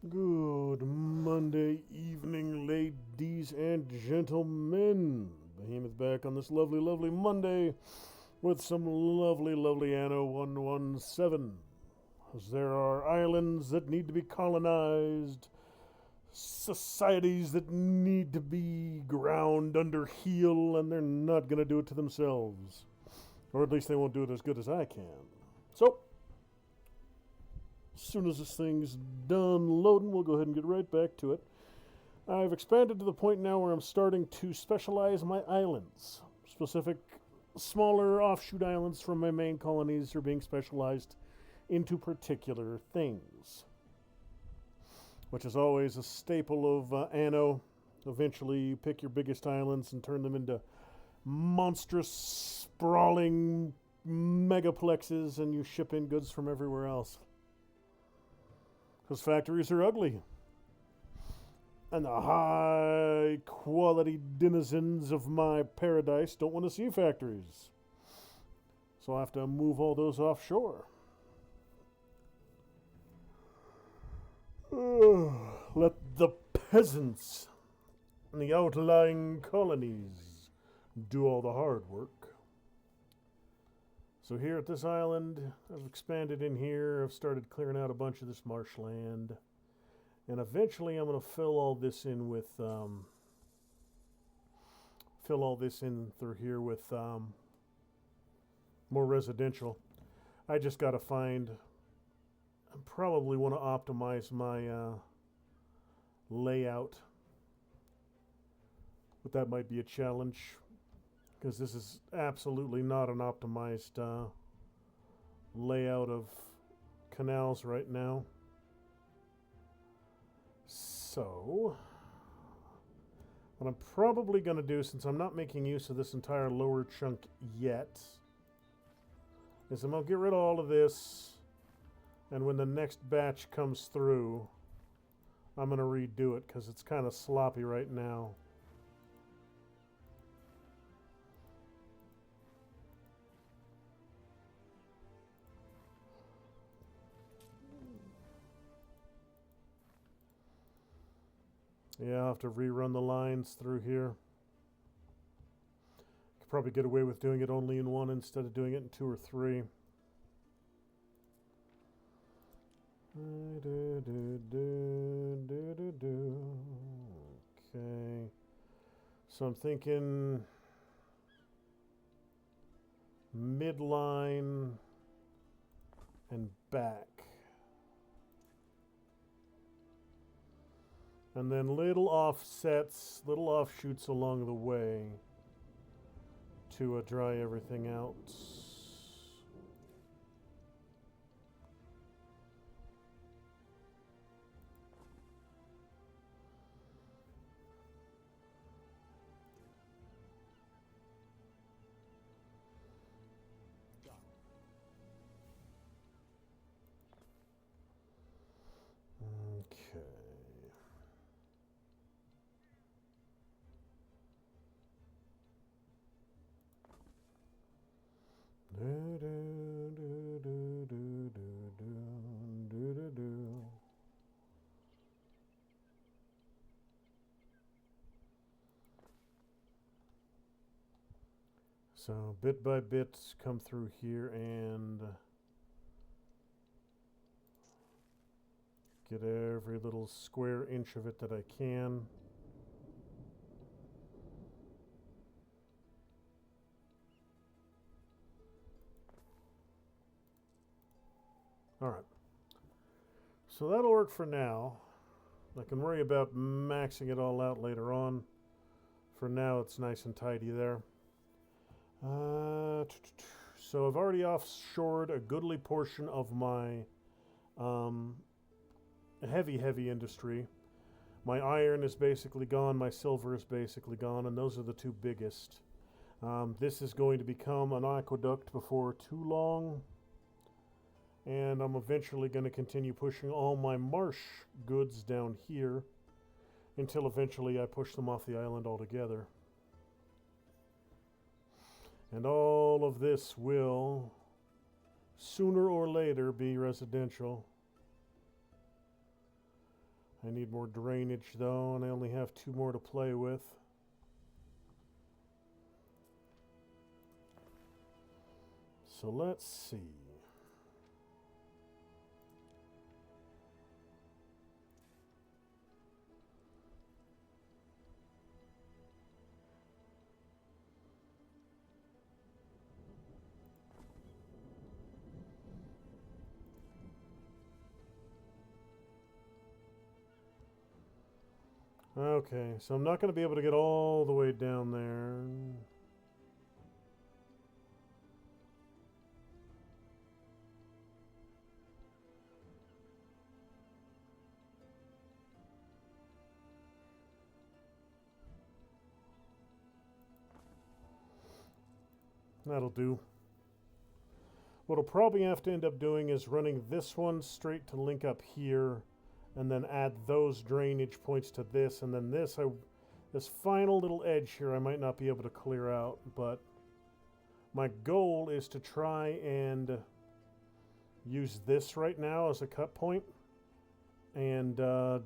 Good Monday evening, ladies and gentlemen. Behemoth back on this lovely, lovely Monday with some lovely, lovely Anno 117. As there are islands that need to be colonized, societies that need to be ground under heel, and they're not going to do it to themselves. Or at least they won't do it as good as I can. So, as soon as this thing's done loading, we'll go ahead and get right back to it. I've expanded to the point now where I'm starting to specialize my islands. Specific, smaller offshoot islands from my main colonies are being specialized into particular things, which is always a staple of Anno. Eventually, you pick your biggest islands and turn them into monstrous, sprawling megaplexes, and you ship in goods from everywhere else. Because factories are ugly. And the high quality denizens of my paradise don't want to see factories. So I have to move all those offshore. Let the peasants and the outlying colonies do all the hard work. So here at this island, I've expanded in here. I've started clearing out a bunch of this marshland. And eventually I'm going to fill all this in with, through here with more residential. I just got to find, I probably want to optimize my layout. But that might be a challenge, because this is absolutely not an optimized layout of canals right now. So, what I'm probably going to do, since I'm not making use of this entire lower chunk yet, is I'm going to get rid of all of this, and when the next batch comes through, I'm going to redo it, because it's kind of sloppy right now. Yeah, I'll have to rerun the lines through here. Could probably get away with doing it only in one instead of doing it in two or three. Okay. So I'm thinking midline and back. And then little offsets, little offshoots along the way to dry everything out. Okay. So bit by bit come through here and get every little square inch of it that I can. Alright, so that'll work for now. I can worry about maxing it all out later on. For now, it's nice and tidy there. So I've already offshored a goodly portion of my heavy industry. My iron is basically gone, my silver is basically gone, and those are the two biggest. This is going to become an aqueduct before too long. And I'm eventually going to continue pushing all my marsh goods down here until eventually I push them off the island altogether. And all of this will, sooner or later, be residential. I need more drainage though, and I only have 2 more to play with. So let's see. Okay, so I'm not going to be able to get all the way down there. That'll do. What I'll probably have to end up doing is running this one straight to link up here, and then add those drainage points to this, and then this final little edge here I might not be able to clear out, but my goal is to try and use this right now as a cut point and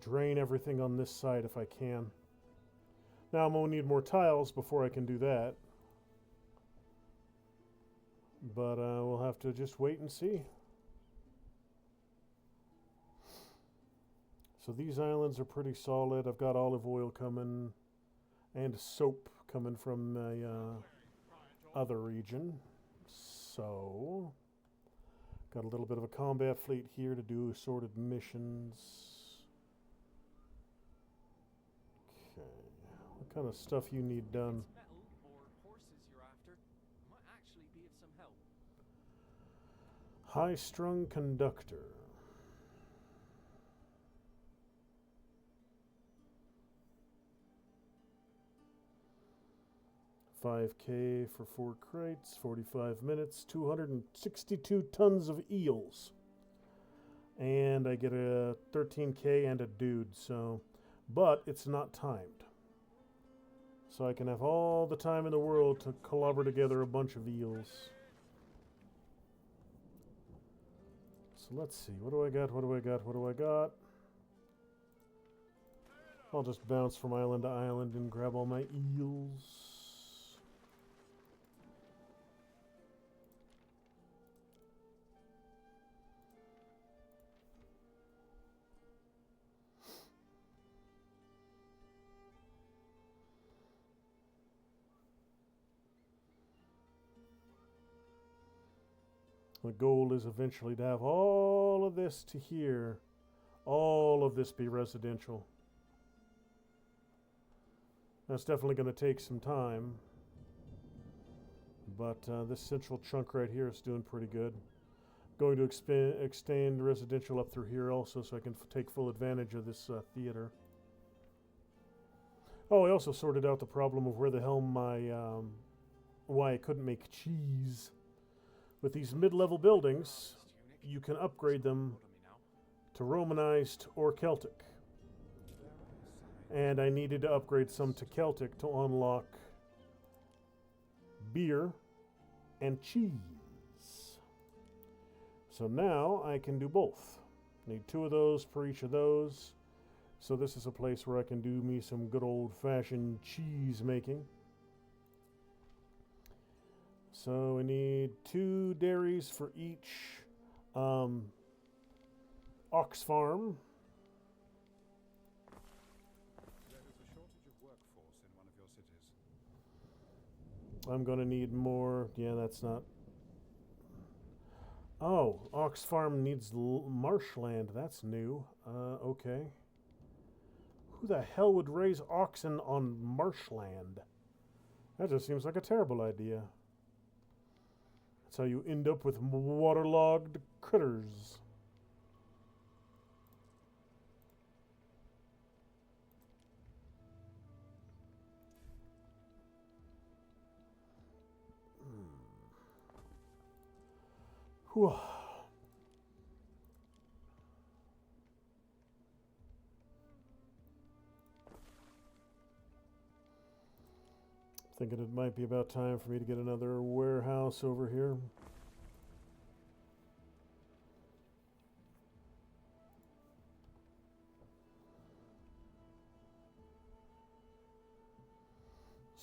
drain everything on this side if I can. Now I'm going to need more tiles before I can do that, but we'll have to just wait and see. So these islands are pretty solid. I've got olive oil coming and soap coming from the other region. So got a little bit of a combat fleet here to do assorted missions. Okay, what kind of stuff you need done? High-strung conductor. 5K for 4 crates, 45 minutes, 262 tons of eels. And I get a 13K and a dude, so... But it's not timed. So I can have all the time in the world to clobber together a bunch of eels. So let's see, what do I got, what do I got, what do I got? I'll just bounce from island to island and grab all my eels. The goal is eventually to have all of this to here, all of this be residential. That's definitely going to take some time, but this central chunk right here is doing pretty good. Going to extend residential up through here also so I can take full advantage of this theater. Oh, I also sorted out the problem of where the hell my, why I couldn't make cheese. With these mid-level buildings, you can upgrade them to Romanized or Celtic. And I needed to upgrade some to Celtic to unlock beer and cheese. So now I can do both. Need 2 of those per each of those. So this is a place where I can do me some good old-fashioned cheese making. So we need 2 dairies for each ox farm. There is a shortage of workforce in one of your cities. I'm going to need more. Yeah, that's not... Oh, ox farm needs marshland. That's new. Okay. Who the hell would raise oxen on marshland? That just seems like a terrible idea. That's how you end up with waterlogged critters. Whew. Thinking it might be about time for me to get another warehouse over here.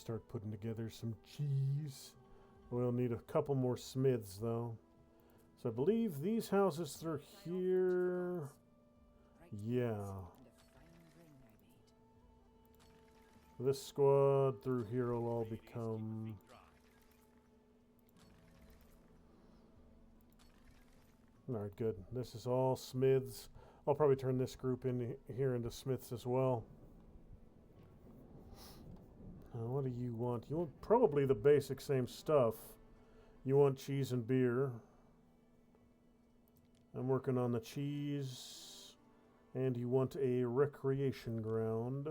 Start putting together some cheese. We'll need a couple more smiths, though. So I believe these houses through here... Yeah. This squad through here will all become... Alright, good. This is all smiths. I'll probably turn this group in here into smiths as well. What do you want? You want probably the basic same stuff. You want cheese and beer. I'm working on the cheese. And you want a recreation ground.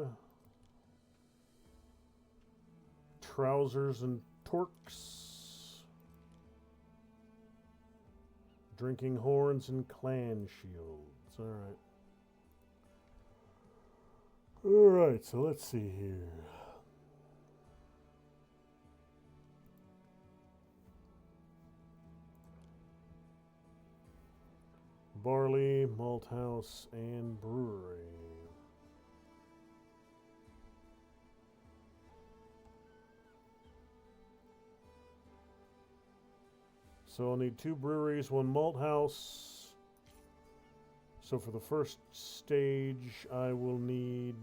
Trousers and torques. Drinking horns and clan shields. Alright. Alright, so let's see here. Barley, malt house, and brewery. So I'll need 2 breweries, 1 malt house. So for the first stage, I will need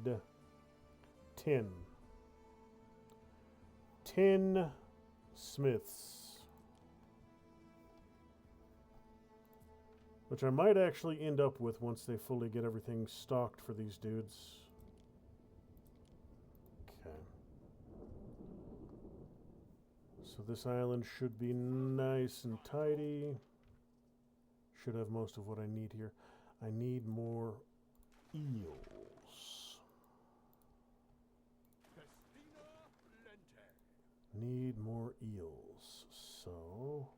10. 10 smiths. Which I might actually end up with once they fully get everything stocked for these dudes. Okay. So this island should be nice and tidy. Should have most of what I need here. I need more eels. Need more eels. So...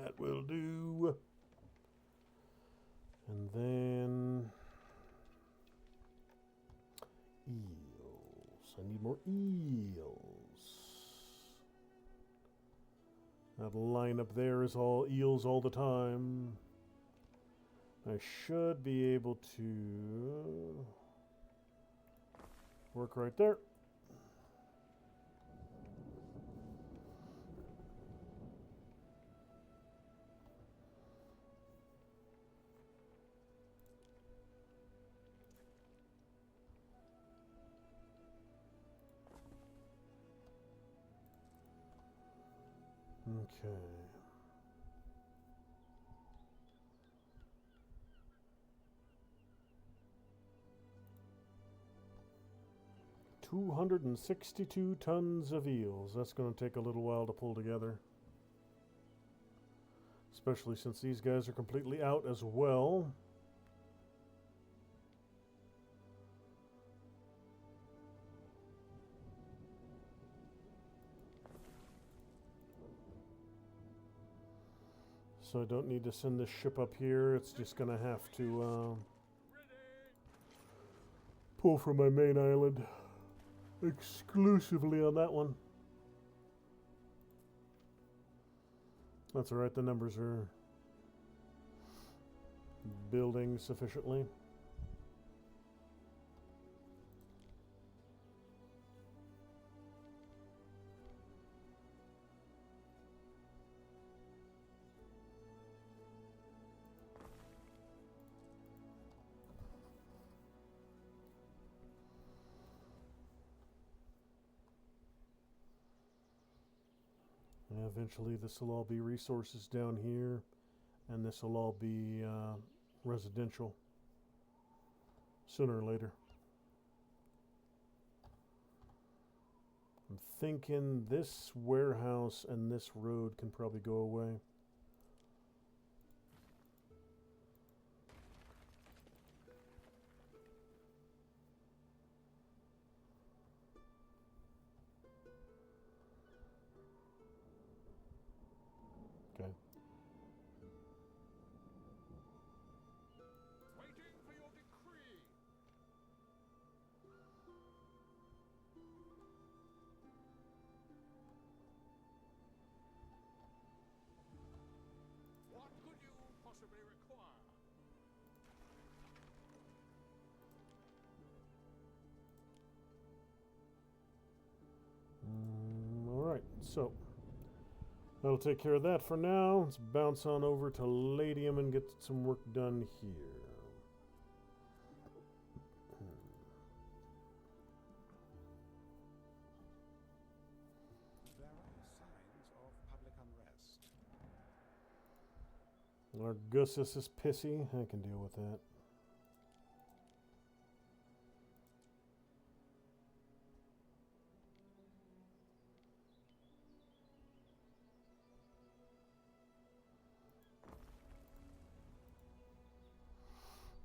that will do. And then eels. I need more eels. That line up there is all eels all the time. I should be able to work right there. Okay. $262 tons of eels. That's going to take a little while to pull together. Especially since these guys are completely out as well. So I don't need to send this ship up here. It's just going to have to pull from my main island exclusively on that one. That's alright, the numbers are building sufficiently. And eventually this will all be resources down here, and this will all be residential sooner or later. I'm thinking this warehouse and this road can probably go away. possibly require? Alright, so that'll take care of that for now. Let's bounce on over to Ladium and get some work done here. There are signs of public unrest. Argussus is pissy. I can deal with that.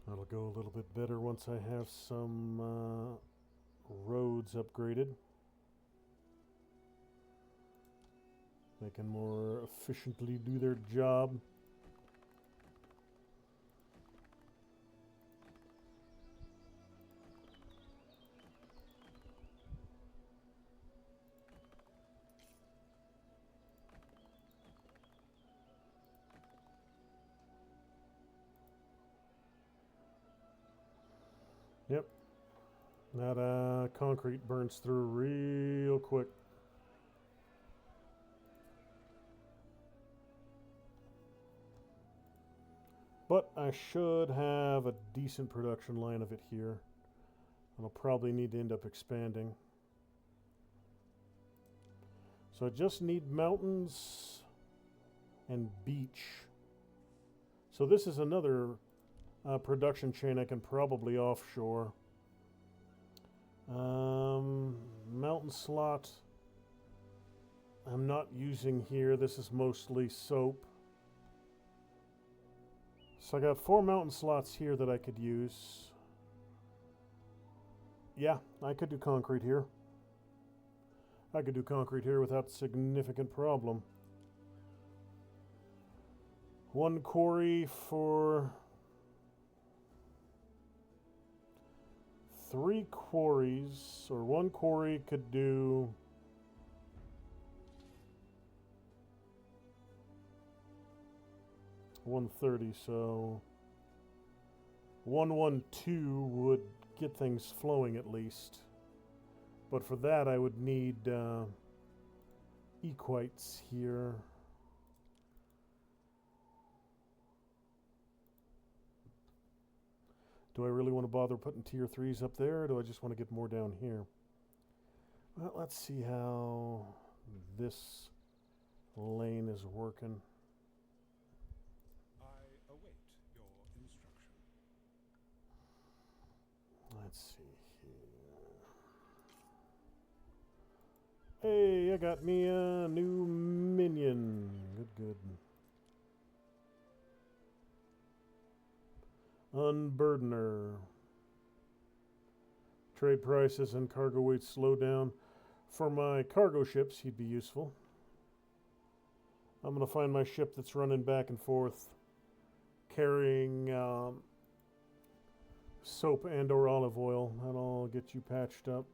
That'll go a little bit better once I have some roads upgraded. They can more efficiently do their job. Yep. That concrete burns through real quick. But I should have a decent production line of it here. I'll probably need to end up expanding. So I just need mountains and beach. So this is another production chain I can probably offshore. Mountain slot I'm not using here. This is mostly soap. So I got 4 mountain slots here that I could use. Yeah, I could do concrete here. I could do concrete here without significant problem. 1 quarry for 3 quarries, or 1 quarry could do 130, so 112 would get things flowing at least. But for that I would need equites here. Do I really want to bother putting tier 3s up there, or do I just want to get more down here? Well, let's see how this lane is working. I await your instruction. Let's see here. Hey, I got me a new minion. Good, good. Unburdener. Trade prices and cargo weight slow down. For my cargo ships, he'd be useful. I'm going to find my ship that's running back and forth, carrying soap and or olive oil. That'll get you patched up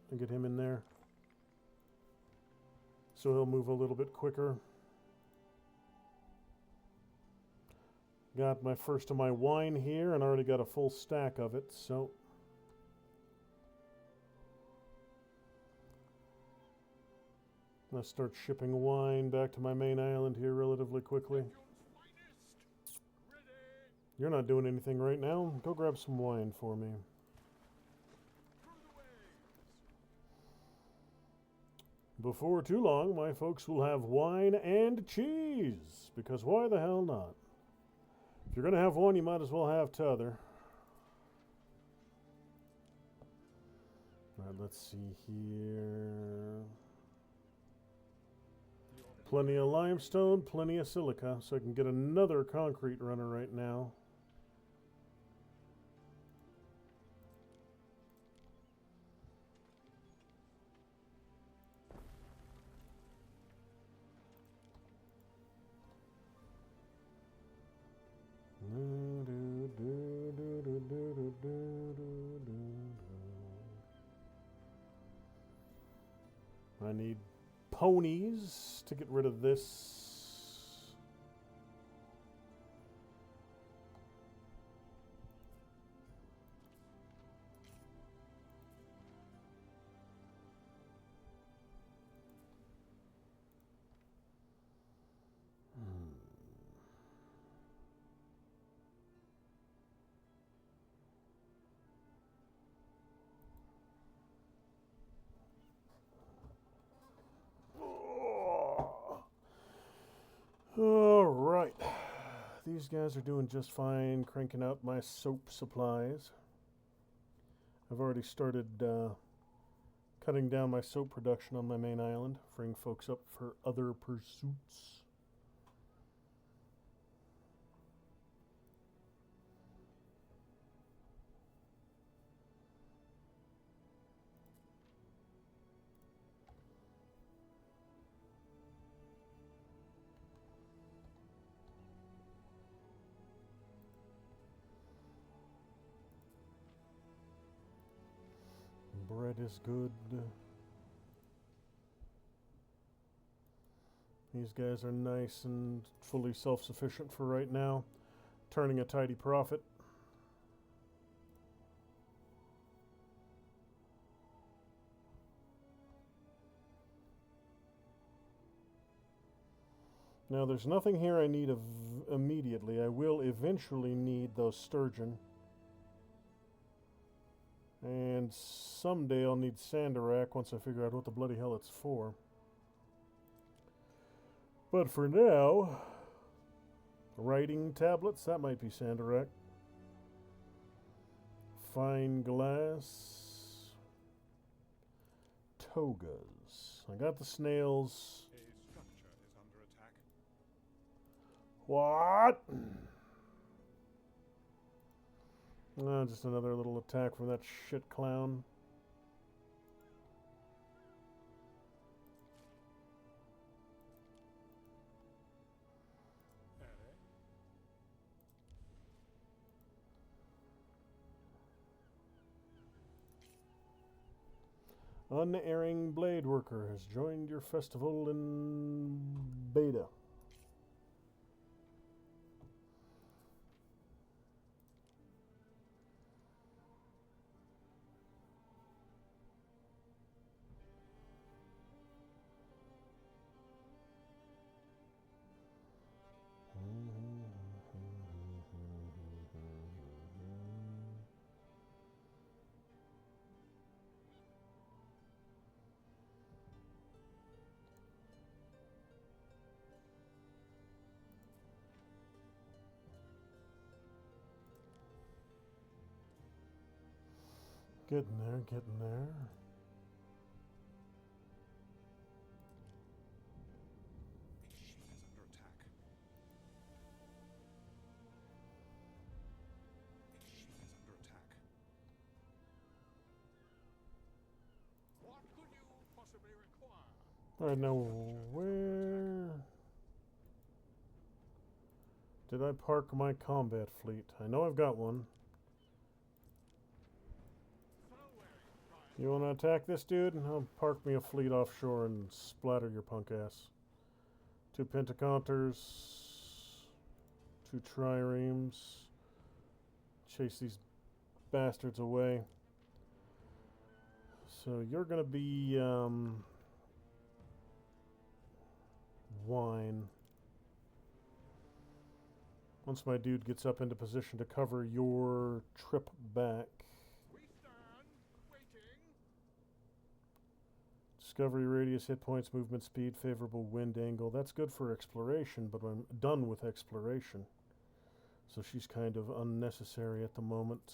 and get him in there. So he'll move a little bit quicker. Got my first of my wine here and already got a full stack of it, so I'm going to start shipping wine back to my main island here relatively quickly. You're not doing anything right now. Go grab some wine for me. Before too long, my folks will have wine and cheese, because why the hell not? If you're going to have one, you might as well have t'other. Alright, let's see here. Plenty of limestone, plenty of silica, so I can get another concrete runner right now. I need ponies to get rid of this. these guys are doing just fine, cranking out my soap supplies. I've already started cutting down my soap production on my main island, freeing folks up for other pursuits. Bread is good. These guys are nice and fully self-sufficient for right now, turning a tidy profit. Now there's nothing here I need immediately. I will eventually need those sturgeon. And someday I'll need Sandarak once I figure out what the bloody hell it's for. But for now, writing tablets, that might be Sandarak. Fine glass. Togas. I got the snails. A structure is under attack. What? Just another little attack from that shit clown. Unerring Blade Worker has joined your festival in beta. Getting there, getting there. A ship is under attack. A ship is under attack. What could you possibly require? Alright, now where did I park my combat fleet? I know I've got one. You want to attack this dude? I'll park me a fleet offshore and splatter your punk ass. 2 pentacounters, 2 triremes. Chase these bastards away. So you're going to be wine. Once my dude gets up into position to cover your trip back. Discovery radius, hit points, movement speed, favorable wind angle. That's good for exploration, but I'm done with exploration. So she's kind of unnecessary at the moment.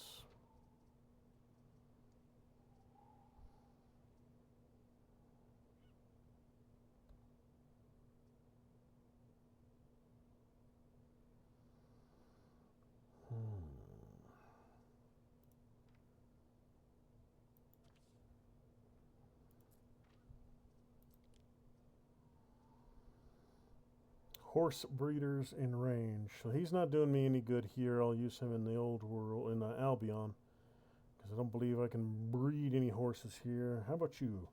Horse breeders in range. So he's not doing me any good here. I'll use him in the old world, in Albion. Because I don't believe I can breed any horses here. How about you?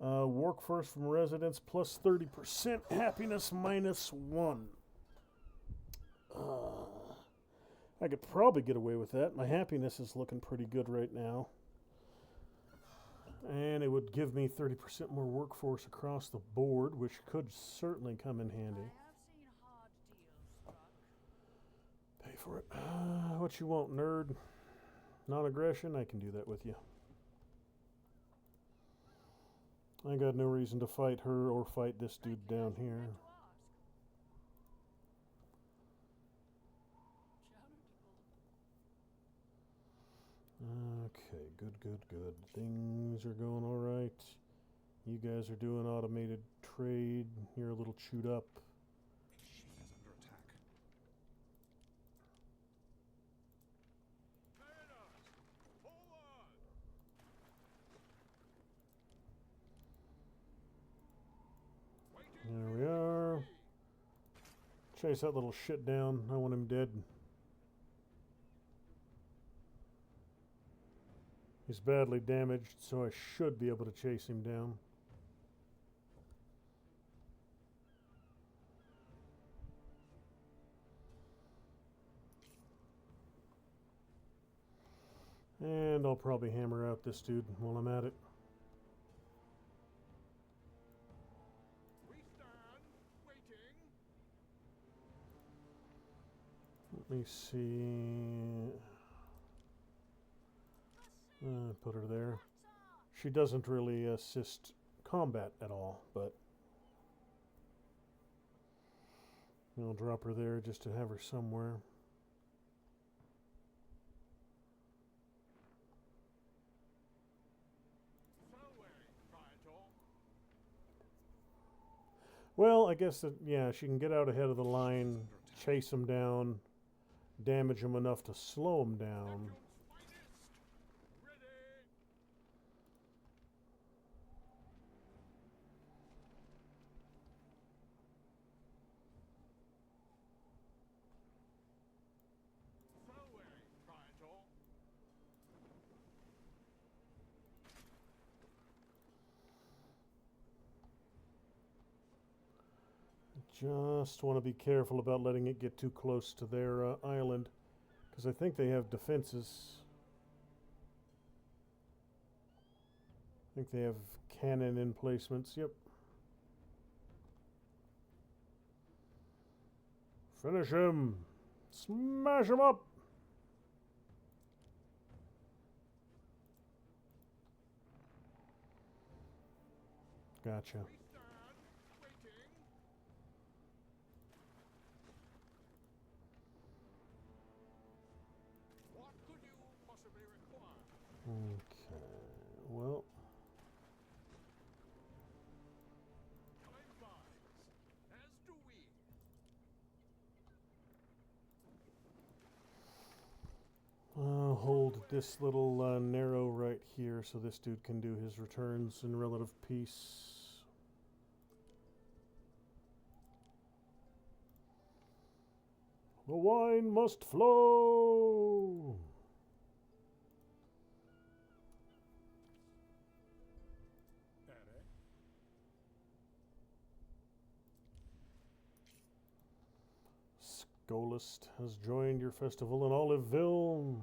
Workforce from residents plus 30%. Happiness minus 1. I could probably get away with that. My happiness is looking pretty good right now. And it would give me 30% more workforce across the board, which could certainly come in handy. Pay for it. What you want, nerd? Non-aggression? I can do that with you. I got no reason to fight her or fight this dude down here. good, good, good. Things are going all right. You guys are doing automated trade. You're a little chewed up. She is under attack. There we are. Chase that little shit down. I want him dead. He's badly damaged, so I should be able to chase him down. And I'll probably hammer out this dude while I'm at it. We stand waiting. Let me see. Put her there. She doesn't really assist combat at all, but I'll drop her there just to have her somewhere. Well, I guess that, yeah, she can get out ahead of the line, chase him down, damage him enough to slow him down. Just want to be careful about letting it get too close to their island, because I think they have defenses. I think they have cannon emplacements. Yep. Finish him! Smash him up! Gotcha. Okay, well. I'll hold this little narrow right here so this dude can do his returns in relative peace. The wine must flow! Golist has joined your festival in Oliveville.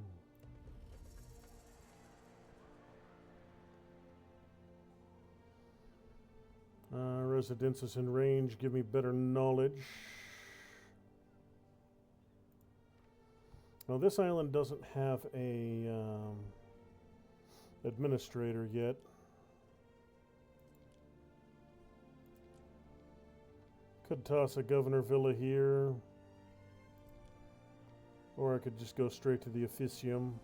Residences in range give me better knowledge. Now this island doesn't have a administrator yet. Could toss a governor villa here. Or I could just go straight to the officium.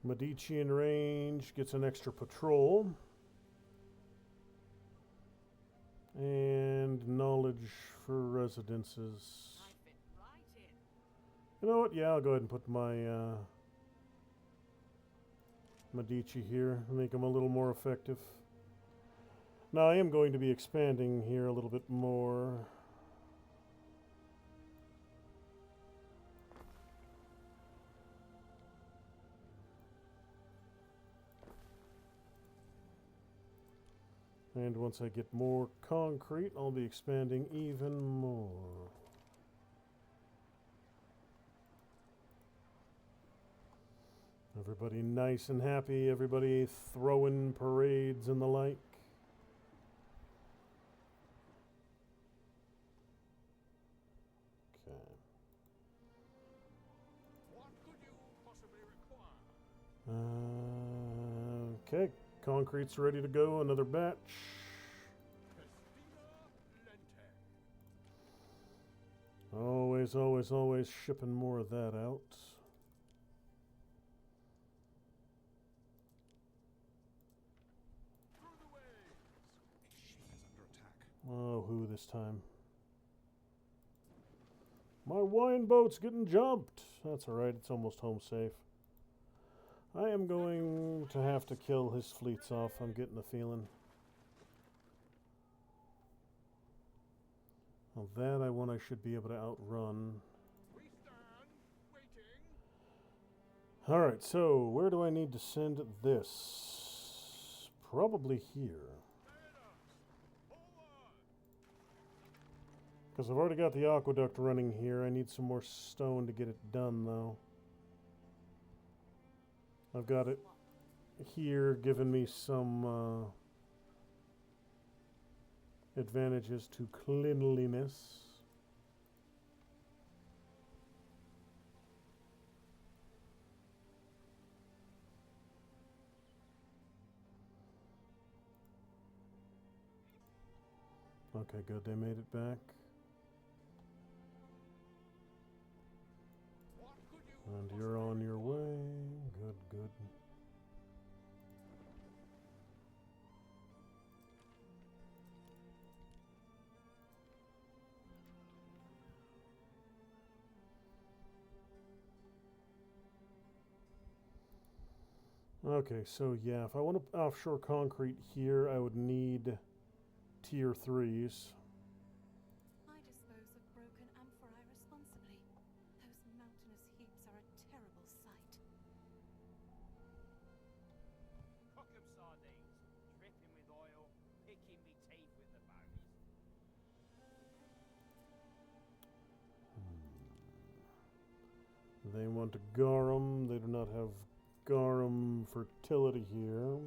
Medici in range gets an extra patrol. And knowledge for residences. You know what? Yeah, I'll go ahead and put my Medici here, make them a little more effective. Now, I am going to be expanding here a little bit more. And once I get more concrete, I'll be expanding even more. Everybody nice and happy, everybody throwing parades and the like. Okay. What could you possibly require? Okay, concrete's ready to go. Another batch. Always, always, always shipping more of that out. Oh, who this time? My wine boat's getting jumped. That's alright, it's almost home safe. I am going to have to kill his fleets off, I'm getting the feeling. Well, that I should be able to outrun. Alright, so where do I need to send this? Probably here. Because I've already got the aqueduct running here. I need some more stone to get it done, though. I've got it here, giving me some advantages to cleanliness. Okay, good. They made it back. And you're on your way. Good, good. Okay, so yeah, if I want to offshore concrete here, I would need tier 3s. I dispose of broken amphorae responsibly. Those mountainous heaps are a terrible sight. Cock 'em sardines, dripping with oil, picking me teeth with the bones. They want garum. They do not have garum fertility here.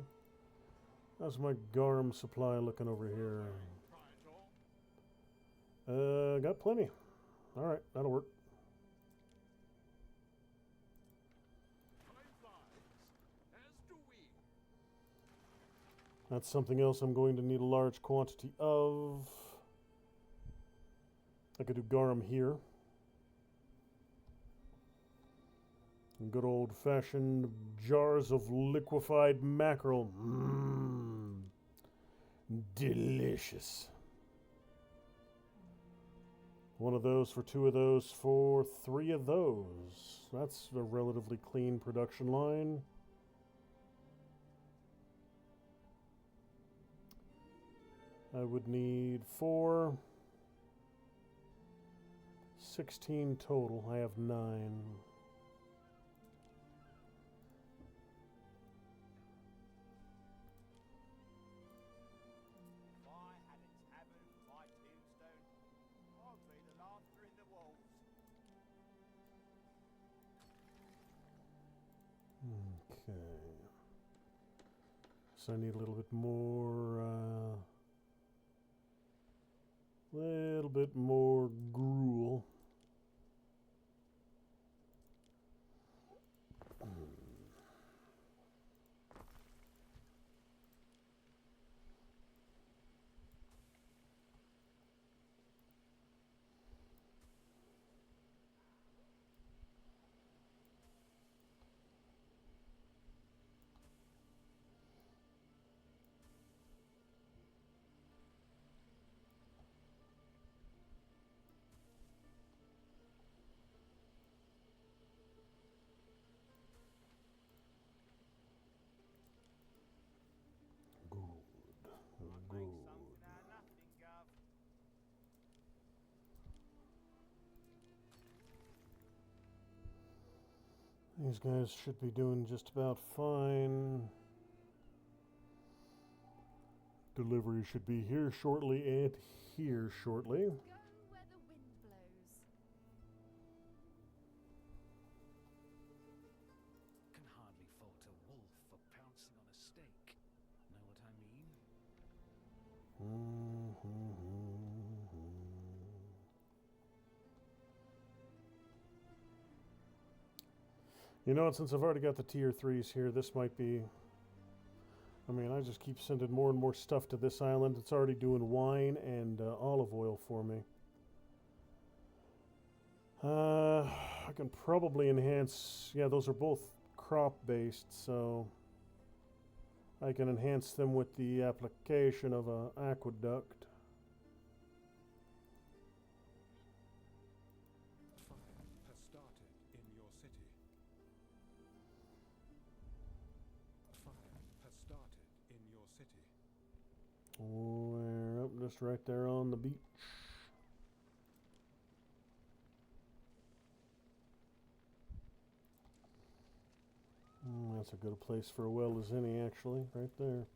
How's my garum supply looking over here? Got plenty. Alright, that'll work. That's something else I'm going to need a large quantity of. I could do garum here. Good old-fashioned jars of liquefied mackerel. Mmm. Delicious. One of those for 2 of those for 3 of those. That's a relatively clean production line. I would need 4. 16 total. I have 9. Okay. So I need a little bit more gruel. These guys should be doing just about fine. Delivery should be here shortly and here shortly. Go where the wind blows. Can hardly fault a wolf for pouncing on a steak. Know what I mean? You know what, since I've already got the tier 3s here, this might be I mean, I just keep sending more and more stuff to this island. It's already doing wine and olive oil for me. I can probably enhance... Yeah, those are both crop-based, so... I can enhance them with the application of an aqueduct. Fire has started in your city. Fire has started in your city. We're up just right there on the beach. That's a good place for a well as any, actually, right there.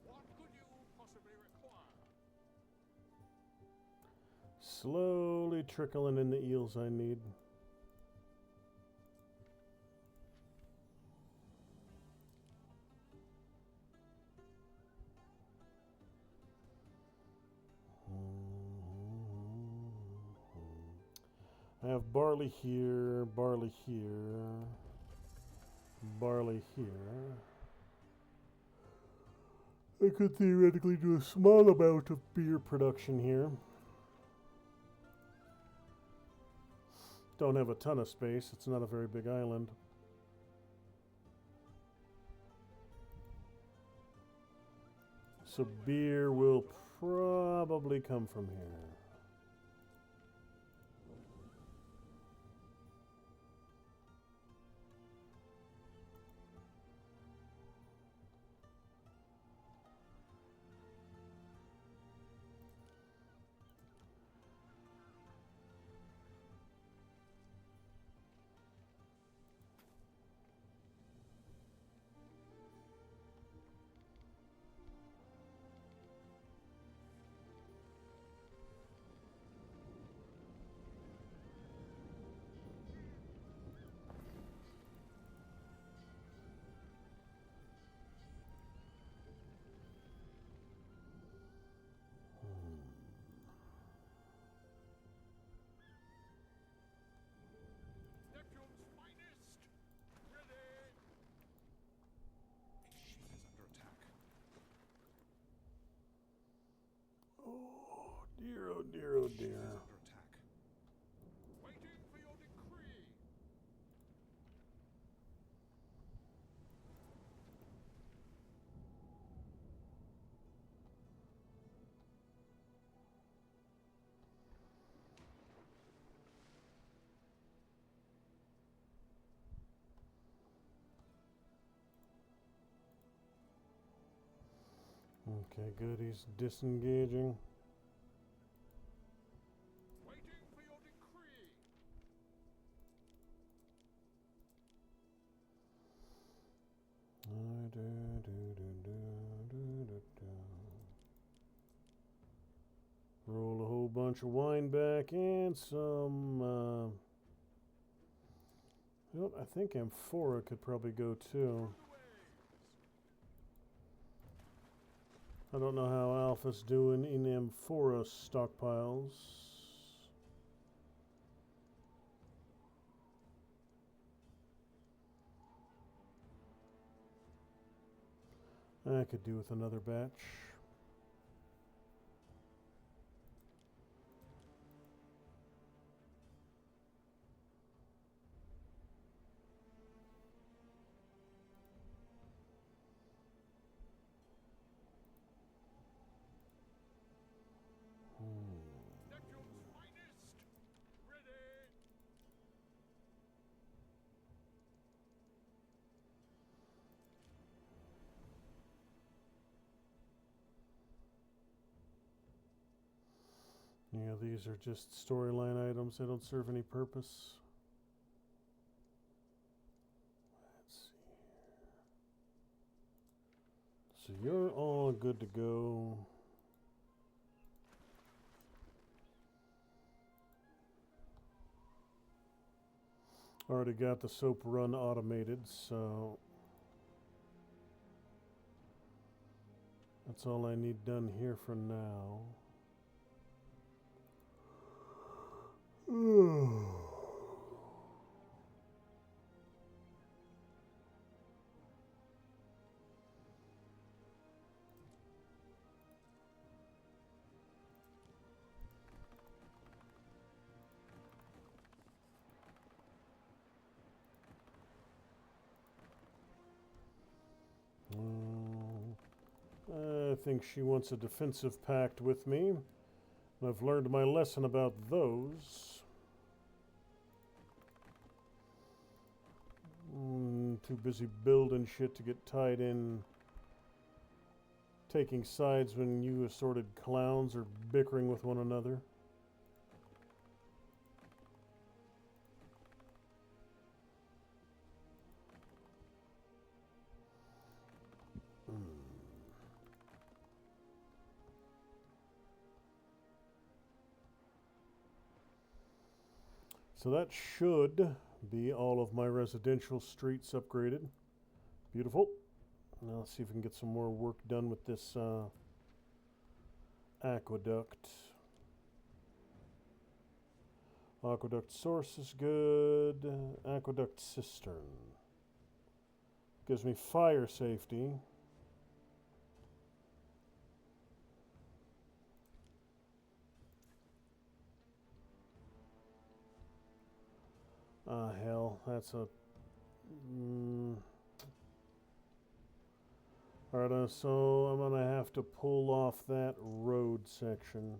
What could you possibly require? Slowly trickling in the eels I need. I have barley here, barley here, barley here. I could theoretically do a small amount of beer production here. Don't have a ton of space. It's not a very big island. So beer will probably come from here. Neptune's finest! Ready! A ship is under attack. Oh dear, oh dear, oh Ship is dear. under attack. Waiting for your decree. Okay, good. He's disengaging. Waiting for your decree. Roll a whole bunch of wine back and some. Well, I think amphora could probably go too. I don't know how Alpha's doing in amphora stockpiles. I could do with another batch. Neptune's finest! Ready! Yeah, these are just storyline items. They don't serve any purpose. Let's see here. So you're all good to go. Already got the soap run automated, so that's all I need done here for now. I think she wants a defensive pact with me. And I've learned my lesson about those. Too busy building shit to get tied in. Taking sides when you assorted clowns are bickering with one another. So that should be all of my residential streets upgraded. Beautiful. Now let's see if we can get some more work done with this aqueduct. Aqueduct source is good. Aqueduct cistern. Gives me fire safety. Ah, hell, that's a... Alright, so I'm gonna have to pull off that road section.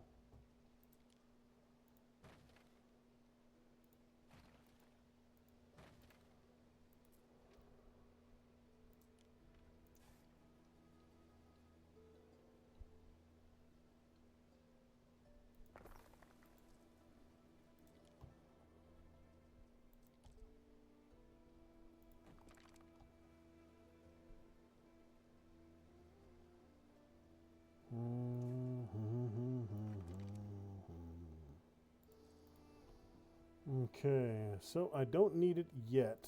Okay, so I don't need it yet.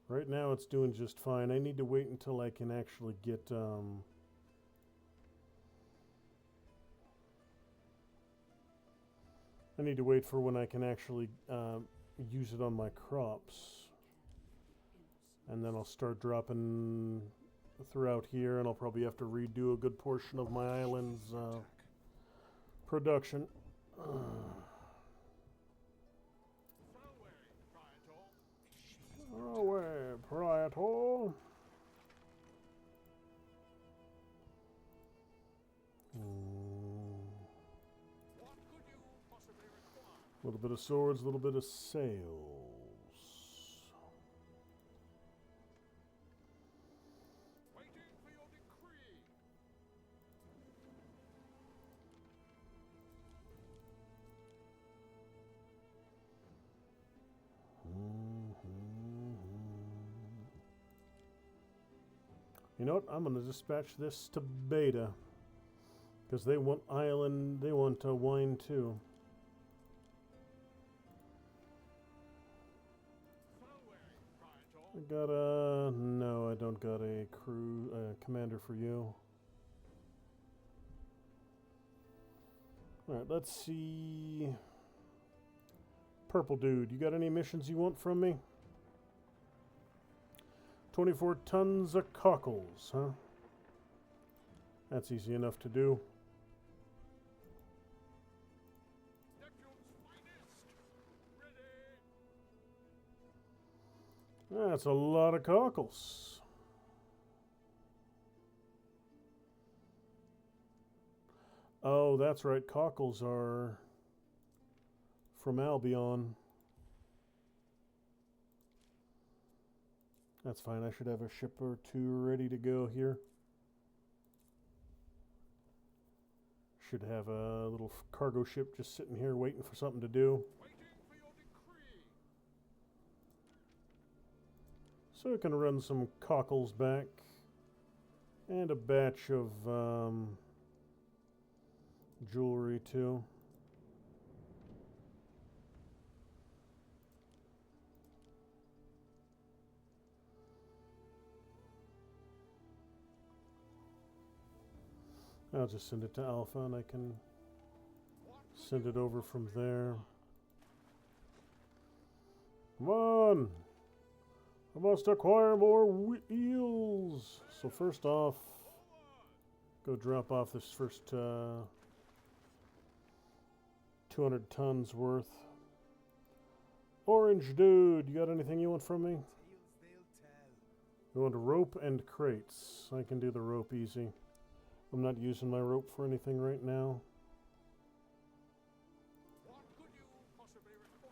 Right now it's doing just fine. I need to wait until I can actually get I need to wait for when I can actually use it on my crops. And then I'll start dropping throughout here, and I'll probably have to redo a good portion of my island's production. Away, Praetor. A little bit of swords, a little bit of sails. Waiting for your decree. You know what? I'm going to dispatch this to Beta. Because they want island, they want wine too. I got a... No, I don't got a crew commander for you. Alright, let's see... Purple dude, you got any missions you want from me? 24 tons of cockles, huh? That's easy enough to do. That's a lot of cockles. Oh, that's right. Cockles are from Albion. That's fine. I should have a ship or two ready to go here. Should have a little cargo ship just sitting here waiting for something to do. So we can run some cockles back. And a batch of jewelry too. I'll just send it to Alpha and I can send it over from there. Come on! I must acquire more wheels! So first off, go drop off this first 200 tons worth. Orange dude, you got anything you want from me? You want a rope and crates. I can do the rope easy. I'm not using my rope for anything right now. What could you possibly require?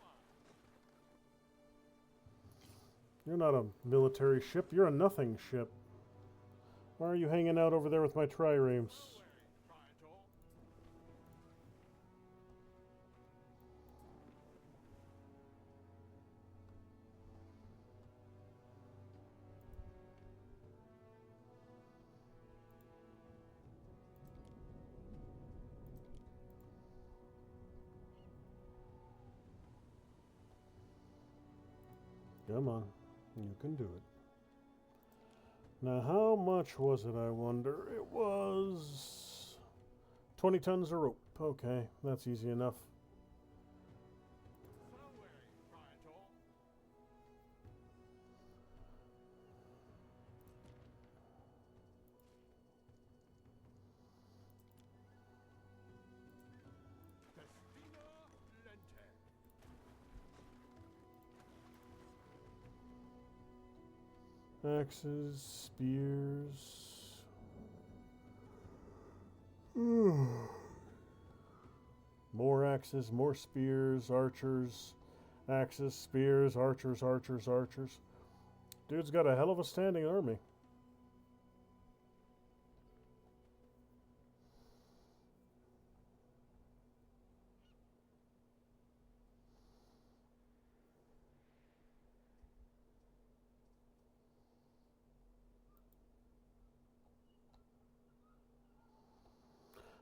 You're not a military ship. You're a nothing ship. Why are you hanging out over there with my triremes? Come on. You can do it. Now, how much was it, I wonder? It was 20 tons of rope. Okay, that's easy enough. Axes, spears. More axes, more spears, archers, axes, spears, archers, archers, archers. Dude's got a hell of a standing army.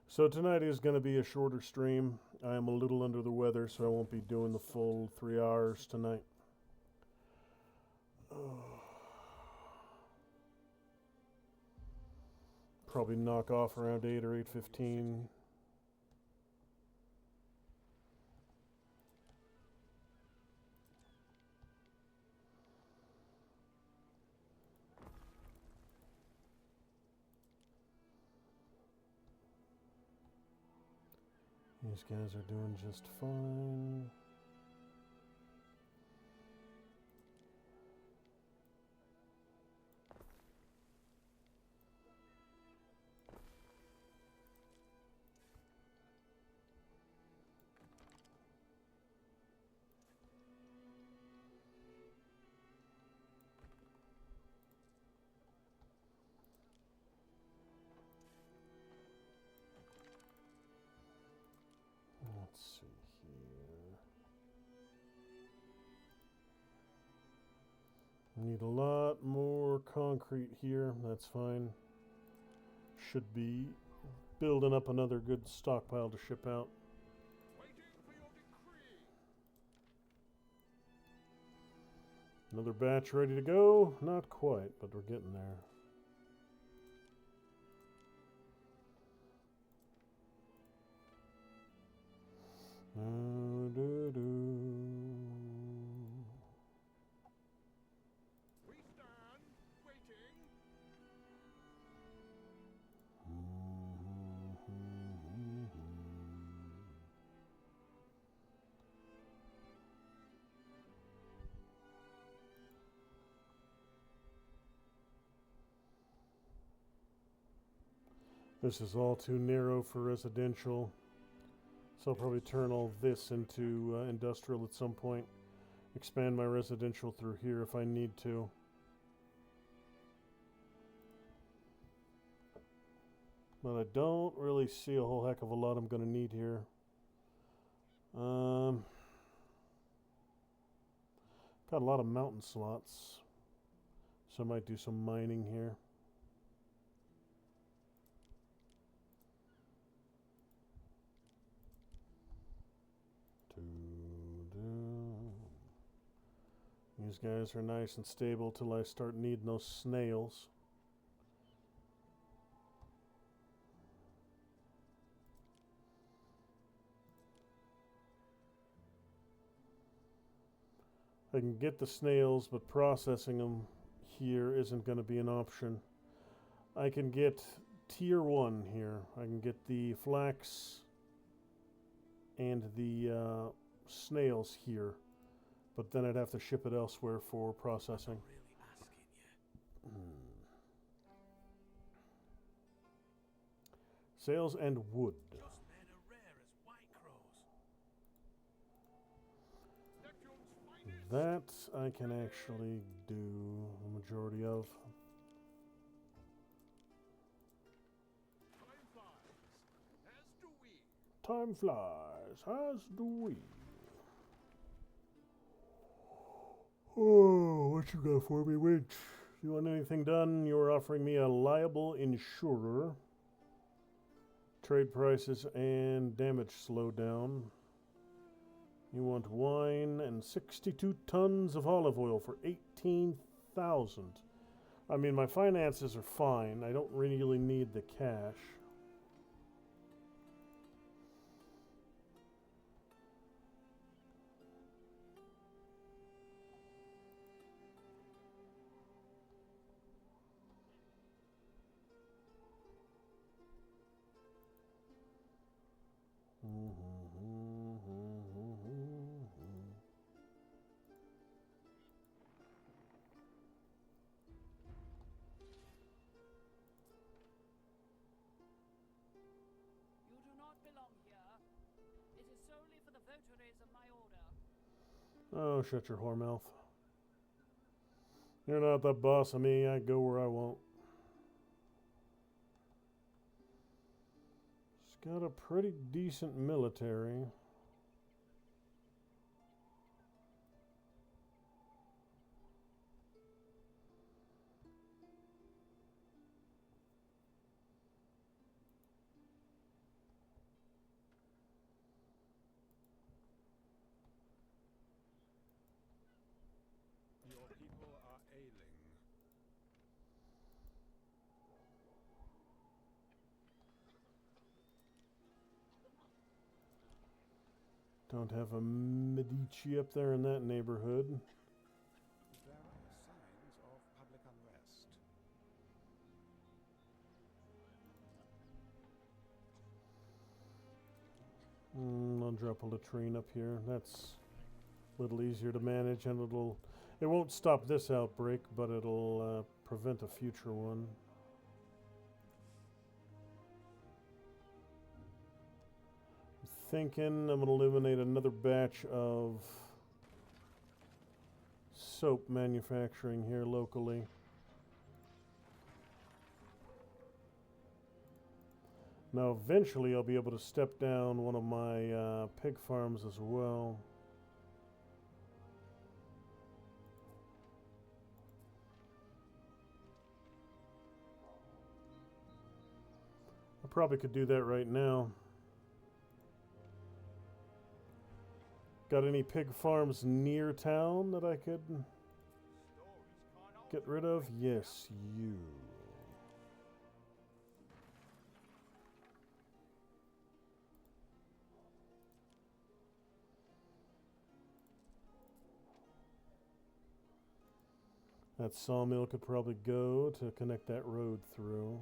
So tonight is going to be a shorter stream. I am a little under the weather, so I won't be doing the full 3 hours tonight. Probably knock off around 8 or 8:15. These guys are doing just fine. Let's see here. Need a lot more concrete here. That's fine. Should be building up another good stockpile to ship out. Another batch ready to go? Not quite, but we're getting there. We stand waiting. This is all too narrow for residential. So I'll probably turn all this into industrial at some point. Expand my residential through here if I need to. But I don't really see a whole heck of a lot I'm going to need here. Got a lot of mountain slots. So I might do some mining here. These guys are nice and stable till I start needing those snails. I can get the snails, but processing them here isn't going to be an option. I can get tier 1 here. I can get the flax and the snails here, but then I'd have to ship it elsewhere for processing. Sails and wood. That I can actually do the majority of. Time flies, as do we. Oh, what you got for me, Winch? You want anything done? You're offering me a liable insurer. Trade prices and damage slowdown. You want wine and 62 tons of olive oil for 18,000. I mean, my finances are fine. I don't really need the cash. You do not belong here. It is solely for the votaries of my order. Oh, shut your whore mouth. You're not the boss of me. I go where I want. It's got a pretty decent military. Your people are ailing. Don't have a Medici up there in that neighborhood. There are signs of public unrest. I'll drop a latrine up here. That's a little easier to manage, and it won't stop this outbreak, but it'll prevent a future one. I'm thinking I'm going to eliminate another batch of soap manufacturing here locally. Now, eventually, I'll be able to step down one of my pig farms as well. I probably could do that right now. Got any pig farms near town that I could get rid of? Yes, you. That sawmill could probably go to connect that road through.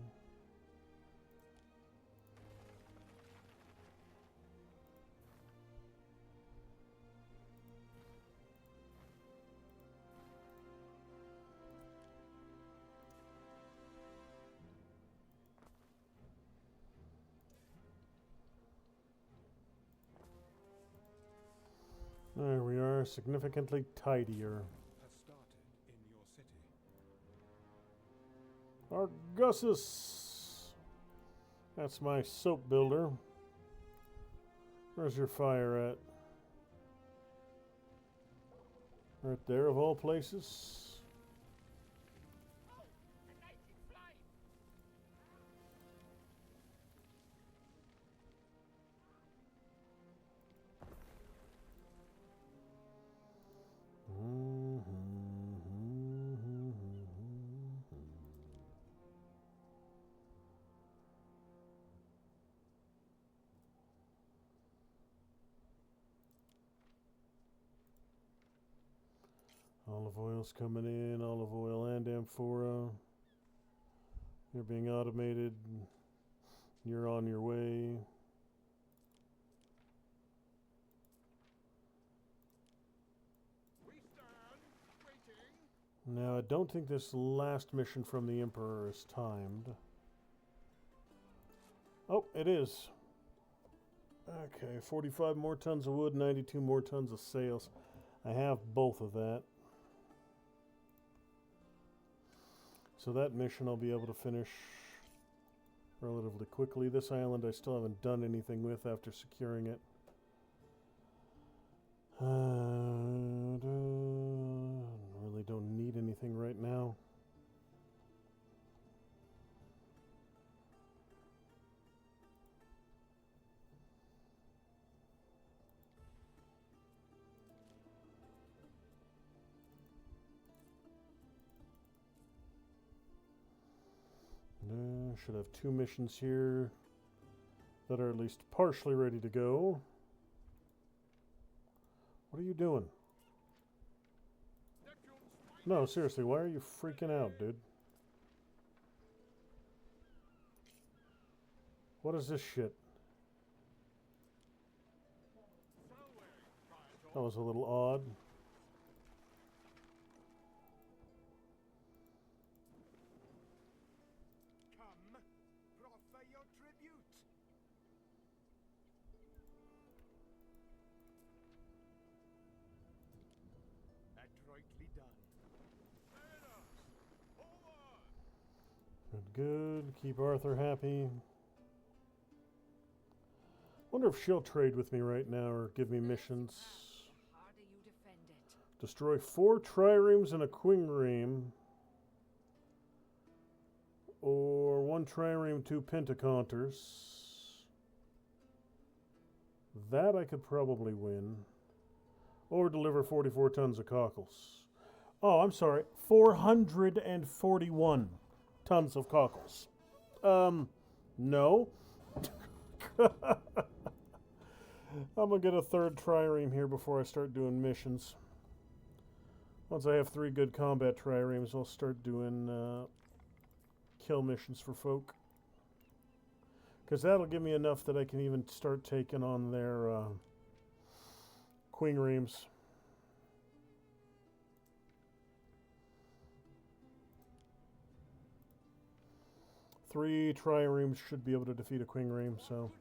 There we are, significantly tidier. Has started in your city. Argusus! That's my soap builder. Where's your fire at? Right there, of all places. Olive oil's coming in, olive oil and amphora. You're being automated. You're on your way. We stand waiting. Now, I don't think this last mission from the Emperor is timed. Oh, it is. Okay, 45 more tons of wood, 92 more tons of sails. I have both of that. So that mission I'll be able to finish relatively quickly. This island I still haven't done anything with after securing it. Really don't need anything right now. Should have 2 missions here that are at least partially ready to go. What are you doing? No, seriously, why are you freaking out, dude? What is this shit? That was a little odd. Proffer your tribute. Adroitly done. Good, good. Keep Arthur happy. Wonder if she'll trade with me right now or give me missions. How do you defend it? Destroy 4 triremes and a quingreme. Or 1 trireme, 2 pentacounters. That I could probably win. Or deliver 44 tons of cockles. Oh, I'm sorry. 441 tons of cockles. No. I'm going to get a 3rd trireme here before I start doing missions. Once I have 3 good combat triremes, I'll start doing kill missions for folk. Because that'll give me enough that I can even start taking on their quingremes. Three triremes should be able to defeat a quingreme, so.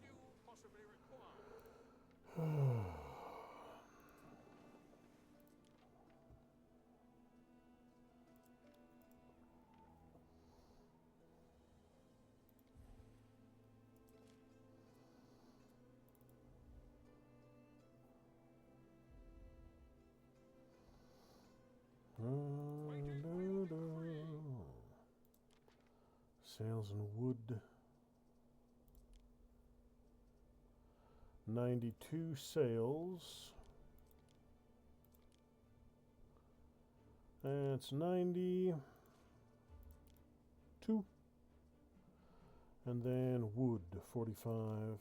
Sails and wood. 92 sails. That's 92. And then wood, 45.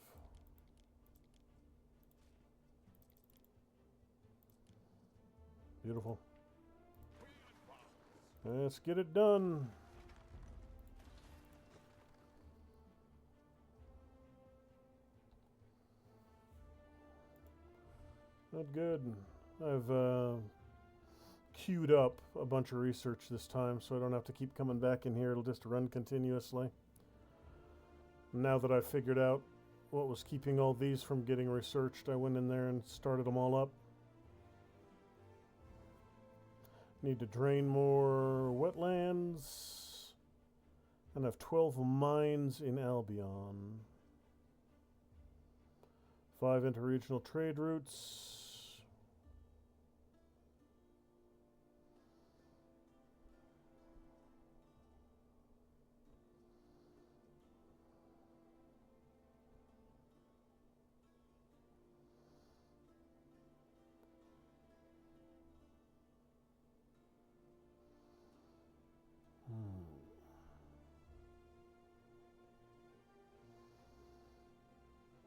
Beautiful. Let's get it done. Not good. I've queued up a bunch of research this time, so I don't have to keep coming back in here. It'll just run continuously. Now that I've figured out what was keeping all these from getting researched, I went in there and started them all up. Need to drain more wetlands. And I have 12 mines in Albion. 5 interregional trade routes.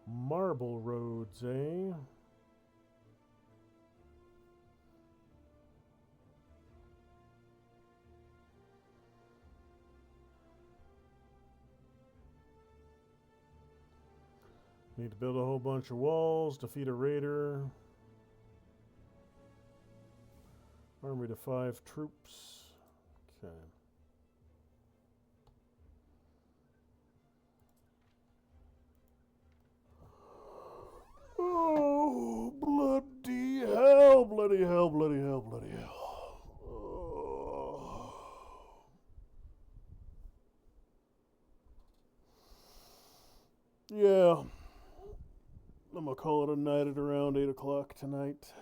Marble roads, eh? Need to build a whole bunch of walls, defeat a raider. Army to 5 troops. Okay. Oh, bloody hell, bloody hell, bloody hell, bloody hell. Oh. Yeah. I'm going to call it a night at around 8 o'clock tonight.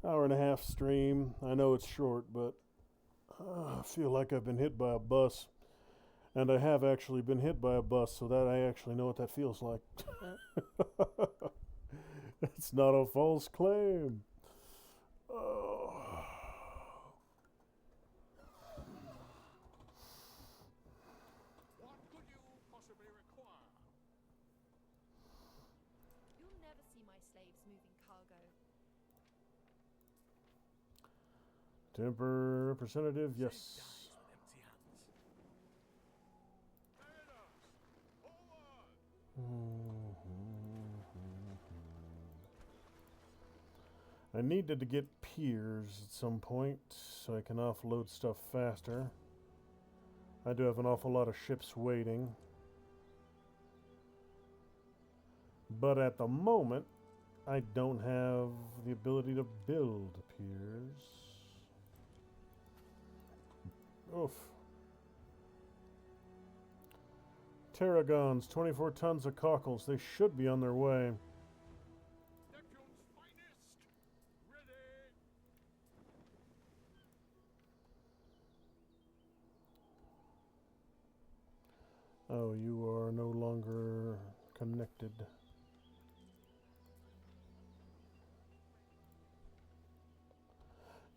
Hour and a half stream. I know it's short, but I feel like I've been hit by a bus. And I have actually been hit by a bus, so that I actually know what that feels like. It's not a false claim. Oh. What could you possibly require? You'll never see my slaves moving cargo. Temper representative, yes. I needed to get piers at some point so I can offload stuff faster. I do have an awful lot of ships waiting. But at the moment, I don't have the ability to build piers. Oof. Tarragons, 24 tons of cockles. They should be on their way. Neptune's finest! Ready! Oh, you are no longer connected.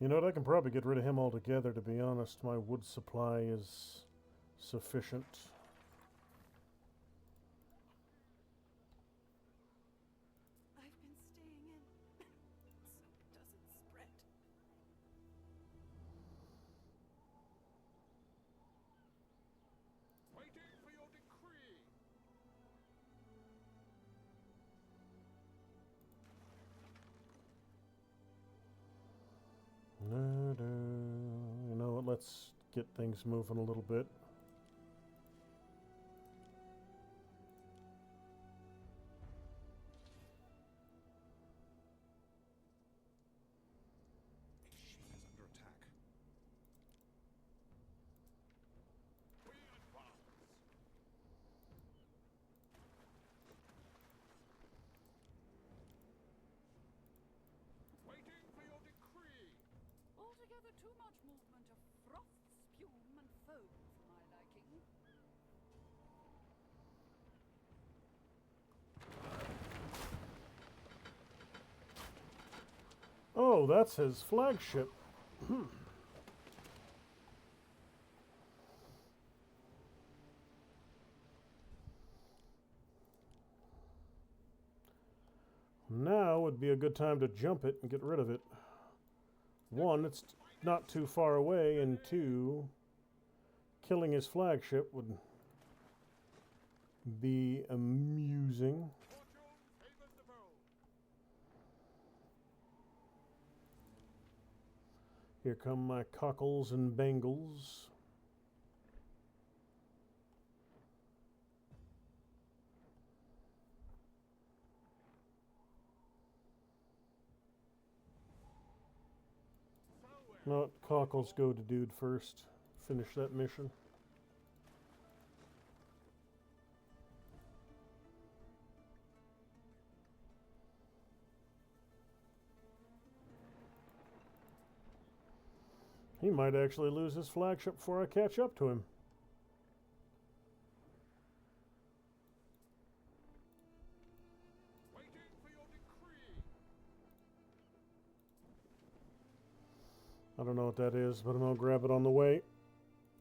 You know what? I can probably get rid of him altogether, to be honest. My wood supply is sufficient. I've been staying in so it doesn't spread. Waiting for your decree! You know what? Let's get things moving a little bit. This ship is under attack. We advance! Waiting for your decree! Altogether too much movement of froth, spume, and foam for my liking. Oh, that's his flagship. Now would be a good time to jump it and get rid of it. One, it's not too far away, and two, killing his flagship would be amusing. Fortune favors the bold! Here come my cockles and bangles. No, cockles go to dude first. Finish that mission. He might actually lose his flagship before I catch up to him. Waiting for your decree! I don't know what that is, but I'm gonna grab it on the way.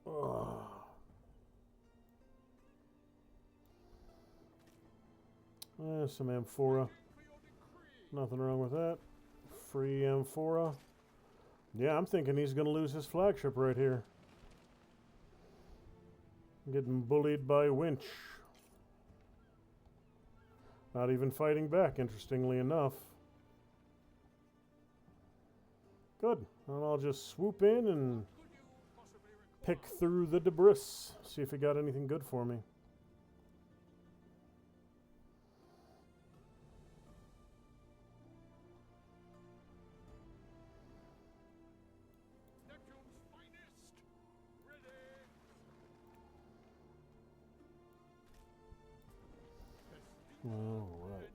Ugh. Some amphora. Nothing wrong with that. Free amphora. Yeah, I'm thinking he's gonna lose his flagship right here. Getting bullied by Winch. Not even fighting back, interestingly enough. Good. Well, I'll just swoop in and pick through the debris. See if it got anything good for me. All right.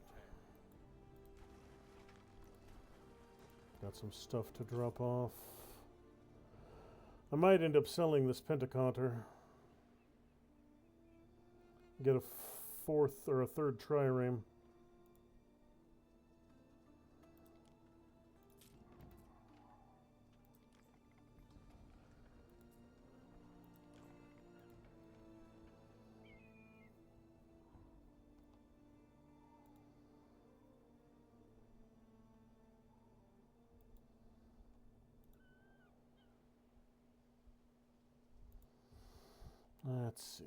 Got some stuff to drop off. I might end up selling this pentaconter. Get a fourth or a third trireme. Let's see.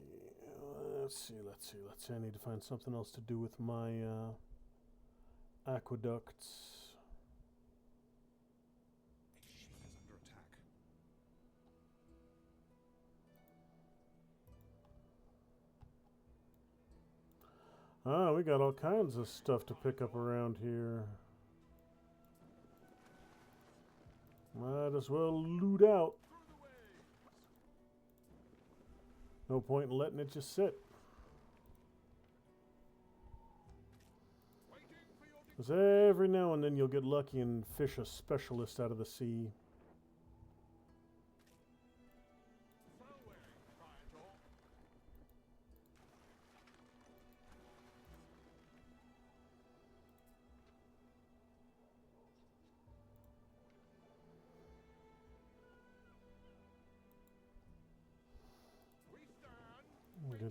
I need to find something else to do with my aqueducts. A ship is under attack. Ah, we got all kinds of stuff to pick up around here. Might as well loot out. No point in letting it just sit. Because every now and then you'll get lucky and fish a specialist out of the sea.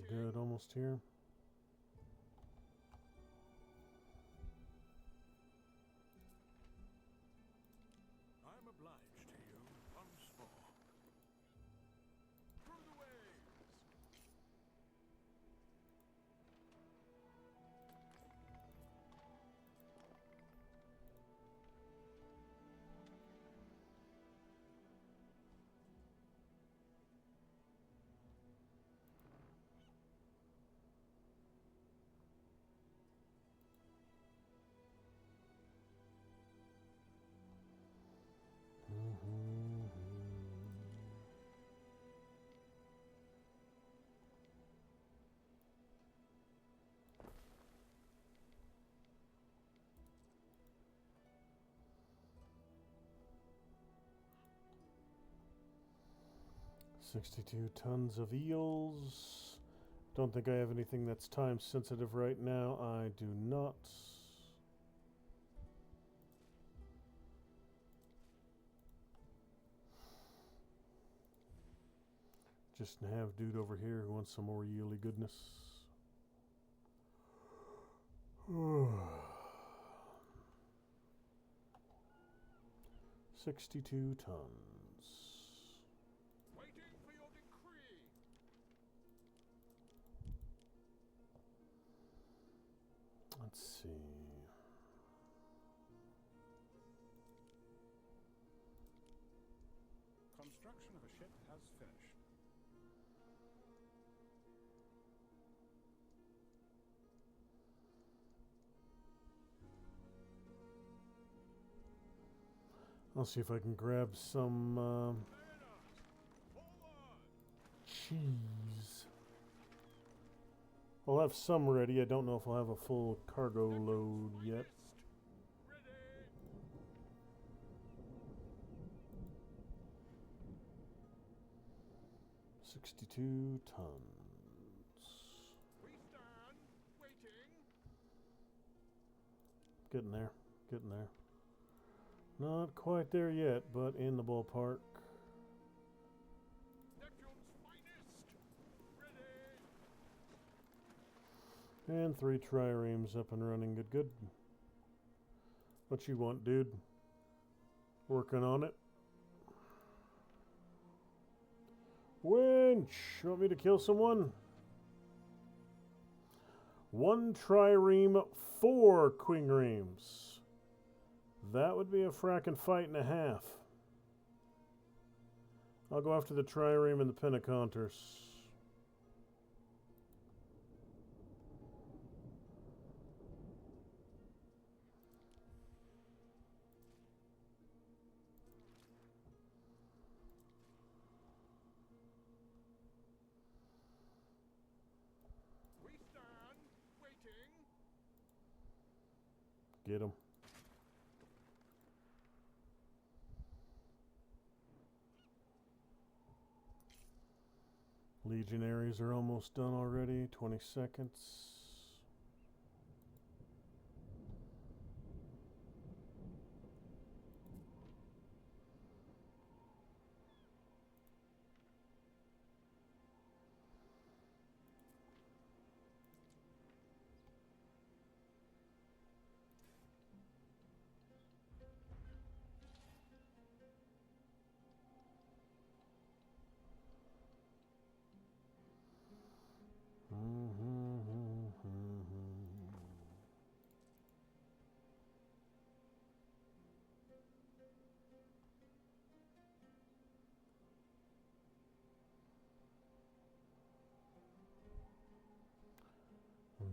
Good, almost here. I'm obliged to you once more. Through the waves! $62 tons of eels. Don't think I have anything that's time sensitive right now. I do not. Just have dude over here who wants some more eely goodness. 62 tons. Waiting for your decree. Let's see. Construction of a ship has finished. I'll see if I can grab some cheese. I'll have some ready. I don't know if I'll have a full cargo load yet. 62 tons. We stand waiting. Getting there. Getting there. Not quite there yet, but in the ballpark. Neptune's finest. Ready. And 3 triremes up and running. Good, good. What you want, dude? Working on it. Winch! Want me to kill someone? 1 trireme, 4 quingremes. That would be a frackin' fight and a half. I'll go after the trireme and the penteconters. We stand waiting. Get him. Legionaries are almost done already. 20 seconds.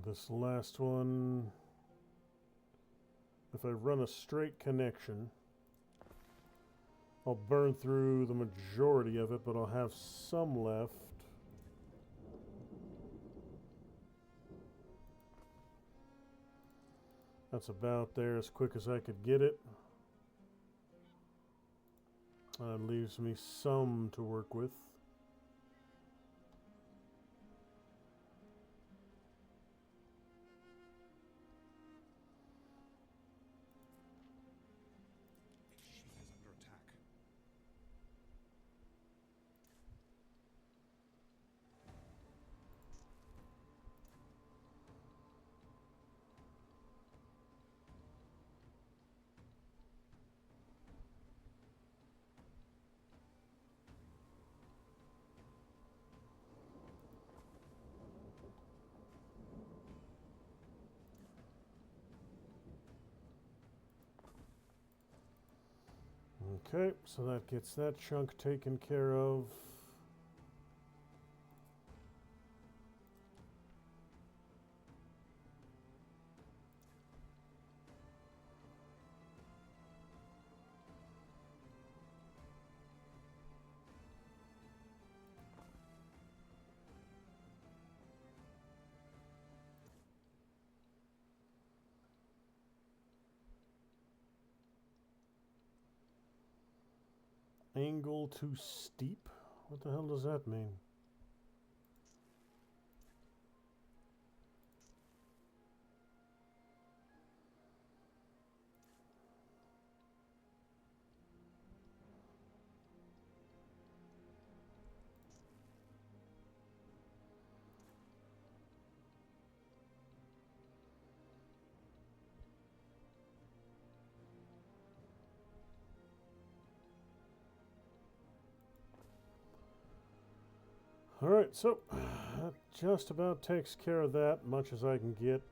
This last one, if I run a straight connection, I'll burn through the majority of it, but I'll have some left. That's about there as quick as I could get it. That leaves me some to work with. Ship is under attack. Okay, so that gets that chunk taken care of. Angle too steep? What the hell does that mean? Alright, so that just about takes care of that, much as I can get.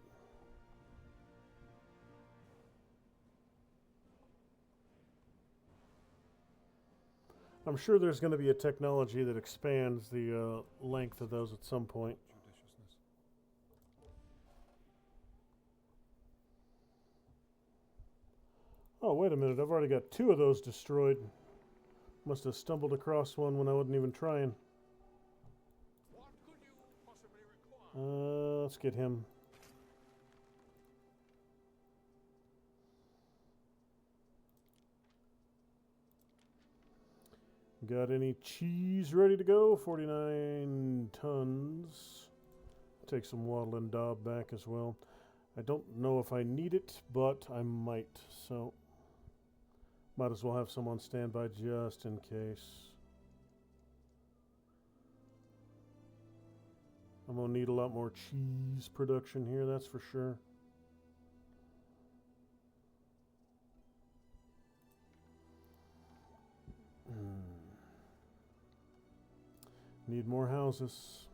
I'm sure there's going to be a technology that expands the length of those at some point. Judiciousness. Oh, wait a minute, I've already got 2 of those destroyed. Must have stumbled across one when I wasn't even trying. What could you possibly require? Let's get him. Got any cheese ready to go? 49 tons. Take some wattle and daub back as well. I don't know if I need it, but I might, so might as well have some on standby just in case. I'm gonna need a lot more cheese production here, that's for sure. Need more houses.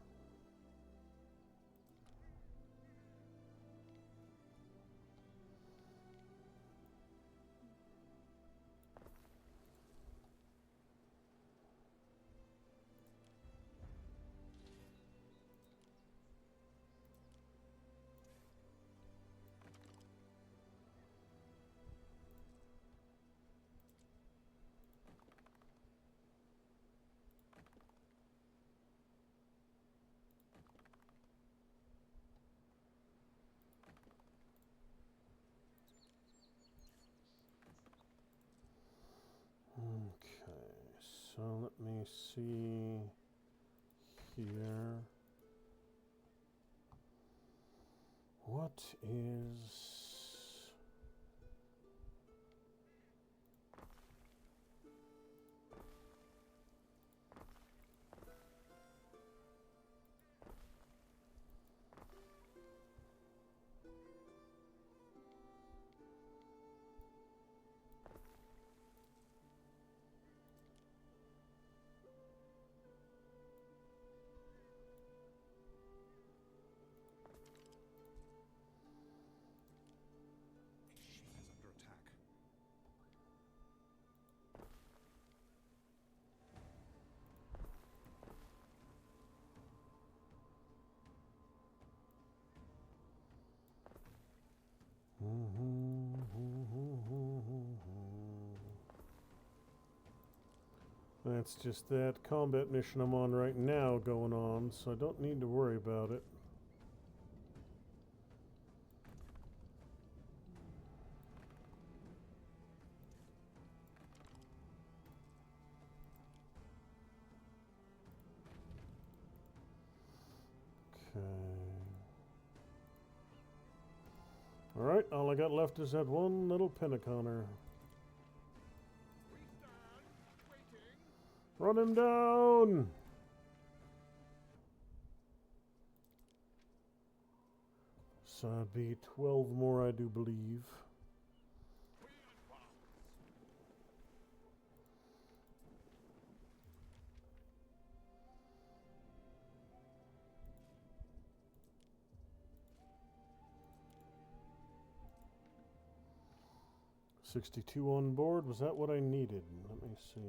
So let me see here. What is... She is under attack. That's just that combat mission I'm on right now going on, so I don't need to worry about it. Okay. Alright, all I got left is that one little Pentaconner. We stand waiting. Run him down! So it'd be 12 more, I do believe. We advance. 62 on board. Was that what I needed? Let me see.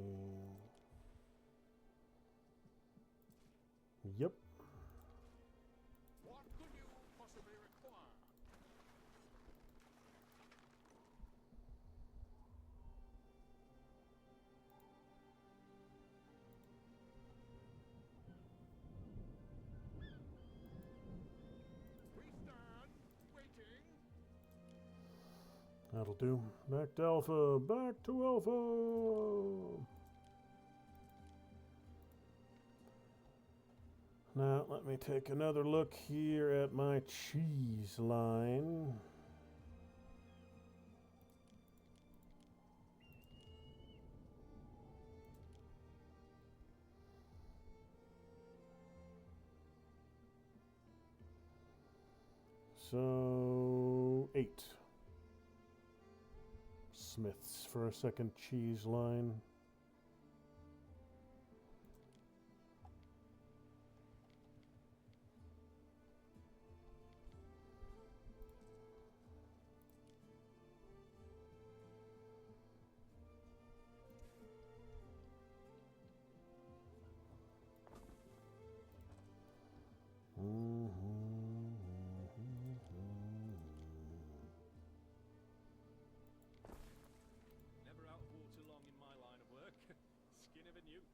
Yep. What could you possibly require? We stand waiting. That'll do. Back to Alpha. Back to Alpha. Now, let me take another look here at my cheese line. So, 8 Smiths for a second cheese line. Never out of water long in my line of work. Skin of a newt.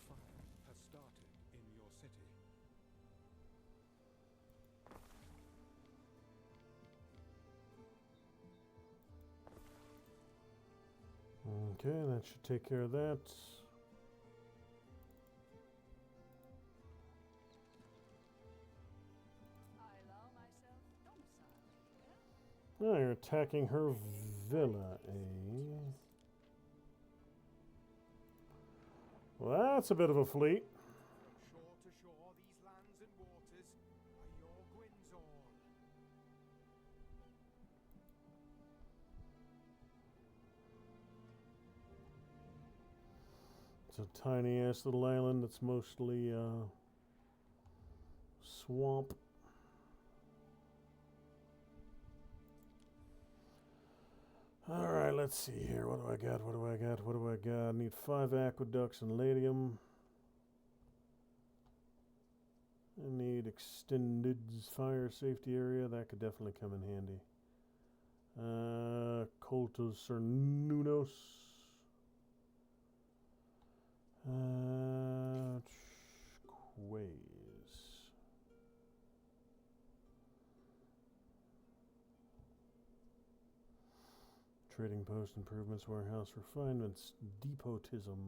Fire has started in your city. Okay, that should take care of that. I allow myself domicile here. Oh, you're attacking her villa, eh? Well, that's a bit of a fleet. From shore to shore, these lands and waters are your Gwyn's all. It's a tiny ass little island that's mostly swamp. Alright, let's see here. What do I got? What do I got? What do I got? I need 5 aqueducts and ladium. I need extended fire safety area. That could definitely come in handy. Coltos or Nunos. Quays. Trading post improvements, warehouse refinements, depotism.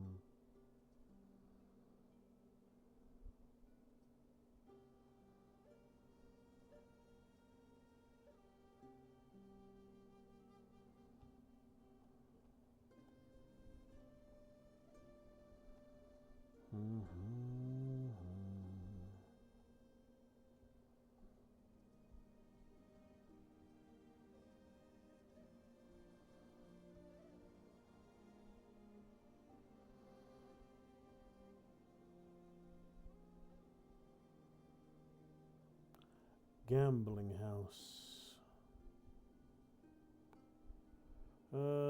Gambling house.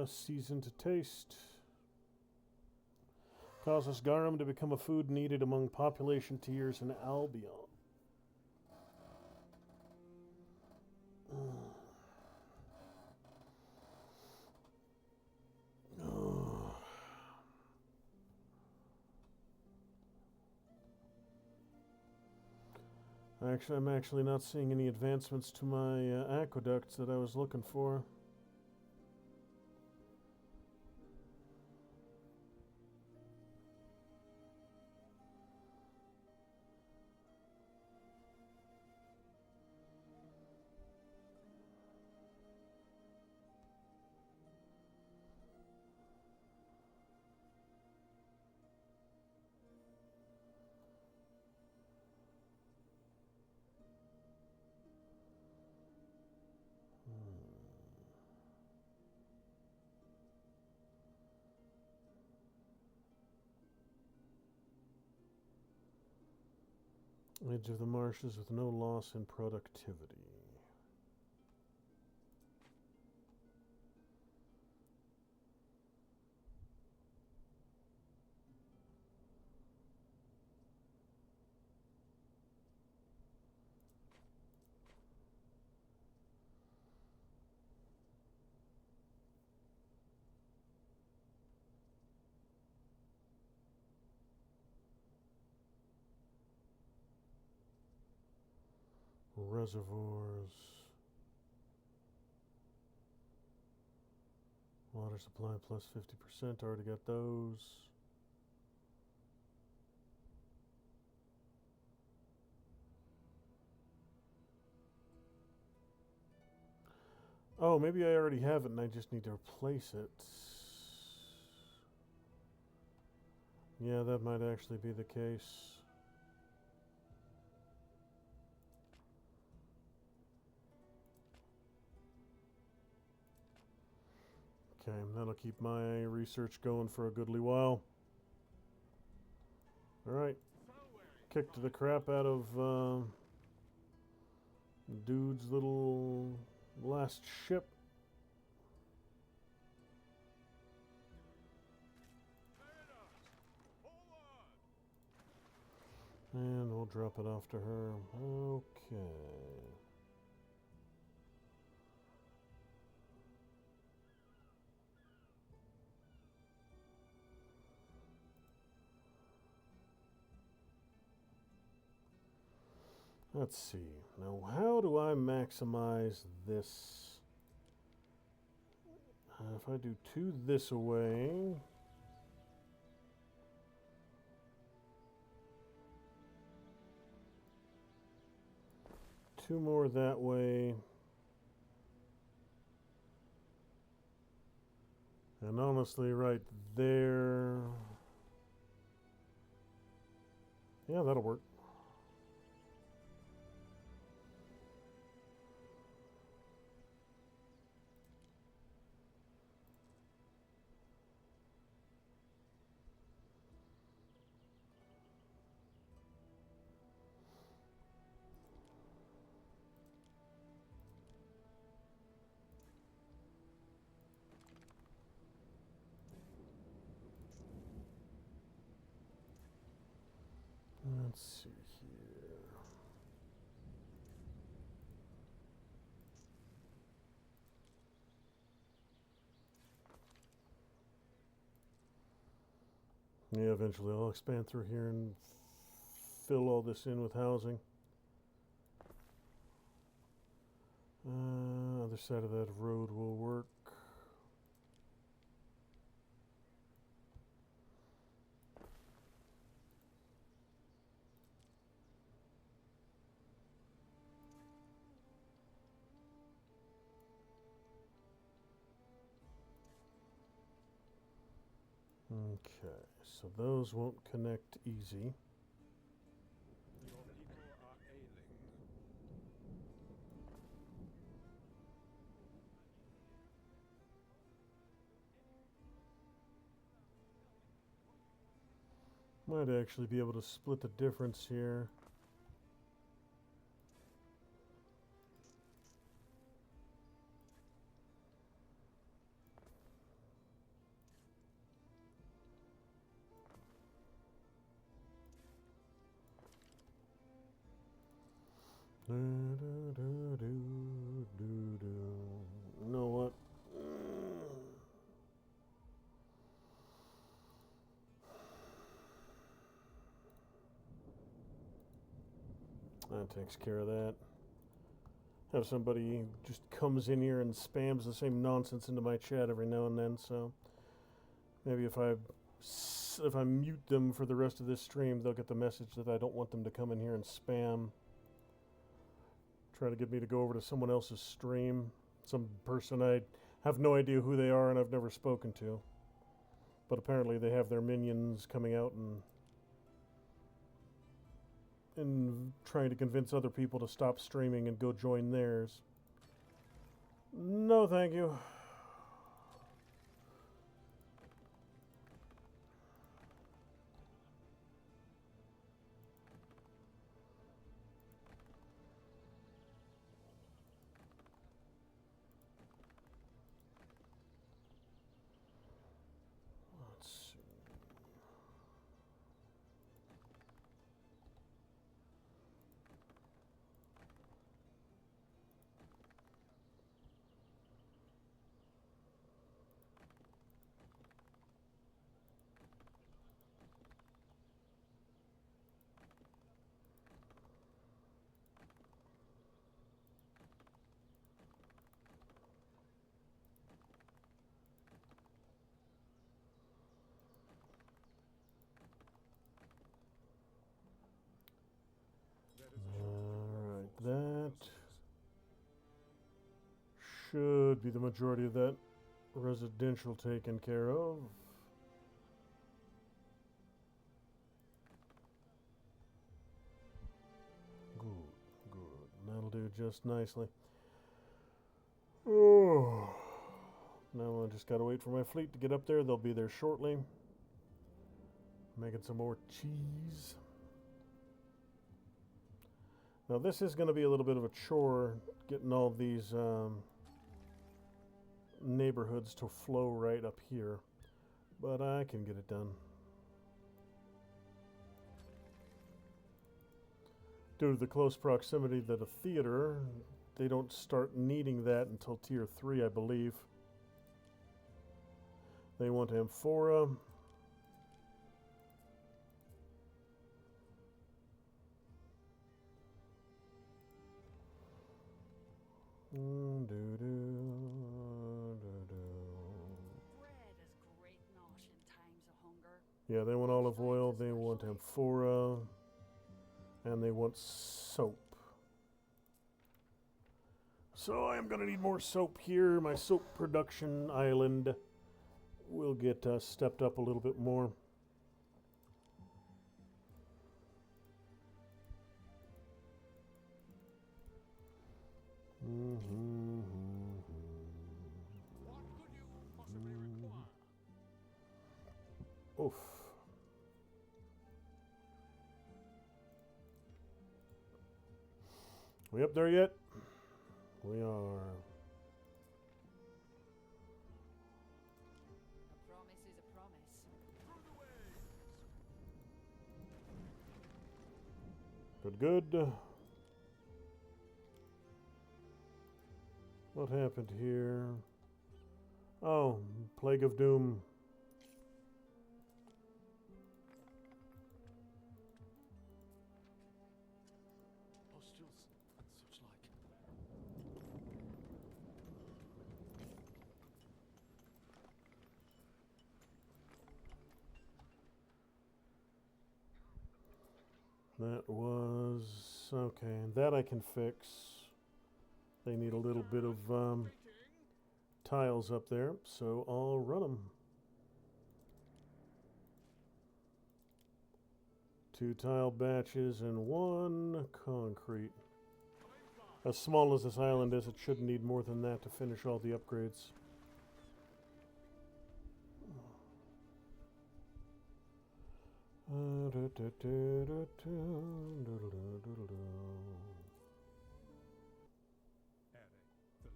Season to taste. Causes garum to become a food needed among population tiers in Albion. I'm actually not seeing any advancements to my aqueducts that I was looking for. Edge of the marshes with no loss in productivity. Reservoirs. Water supply plus 50%. Already got those. Oh, maybe I already have it and I just need to replace it. Yeah, that might actually be the case. Okay, that'll keep my research going for a goodly while. Alright. Kicked the crap out of dude's little last ship. And we'll drop it off to her. Okay. Let's see. Now, how do I maximize this? If I do 2 this away... two more that way. And honestly, right there... yeah, that'll work. Let's see here. Yeah, eventually I'll expand through here and fill all this in with housing. Other side of that road will work. Okay, so those won't connect easy. Your people are ailing. Might actually be able to split the difference here. You know what? That takes care of that. Have somebody just comes in here and spams the same nonsense into my chat every now and then, so maybe if I mute them for the rest of this stream, they'll get the message that I don't want them to come in here and spam. Try to get me to go over to someone else's stream. Some person I have no idea who they are and I've never spoken to. But apparently they have their minions coming out and trying to convince other people to stop streaming and go join theirs. No, thank you. Let's see. Alright, that should be the majority of that residential taken care of. Good, good. That'll do just nicely. Oh. Now I just gotta wait for my fleet to get up there. They'll be there shortly. Making some more cheese. Now this is going to be a little bit of a chore, getting all these neighborhoods to flow right up here, but I can get it done. Due to the close proximity to the theater, they don't start needing that until tier 3, I believe. They want amphora. Bread is great nosh in times of hunger. Yeah, they want olive oil, they want amphora, and they want soap. So I am going to need more soap here. My soap production island will get stepped up a little bit more. What could you possibly require? Oof. We up there yet? We are. A promise is a promise. Through the waves. Good. What happened here? Oh, Plague of Doom. That was okay. That I can fix. They need a little bit of tiles up there, so I'll run them. 2 tile batches and 1 concrete. As small as this island is, it shouldn't need more than that to finish all the upgrades. Ere, the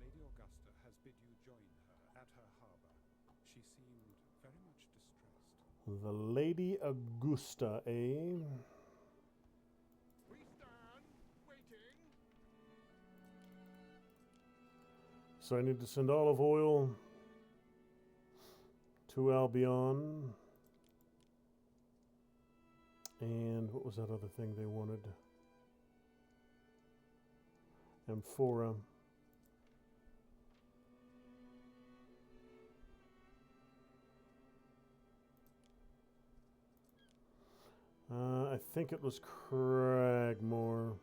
Lady Augusta has bid you join her at her harbor. She seemed very much distressed. The Lady Augusta, eh? We stand waiting. So I need to send olive oil to Albion. And what was that other thing they wanted? Amphora. I think it was Cragmore.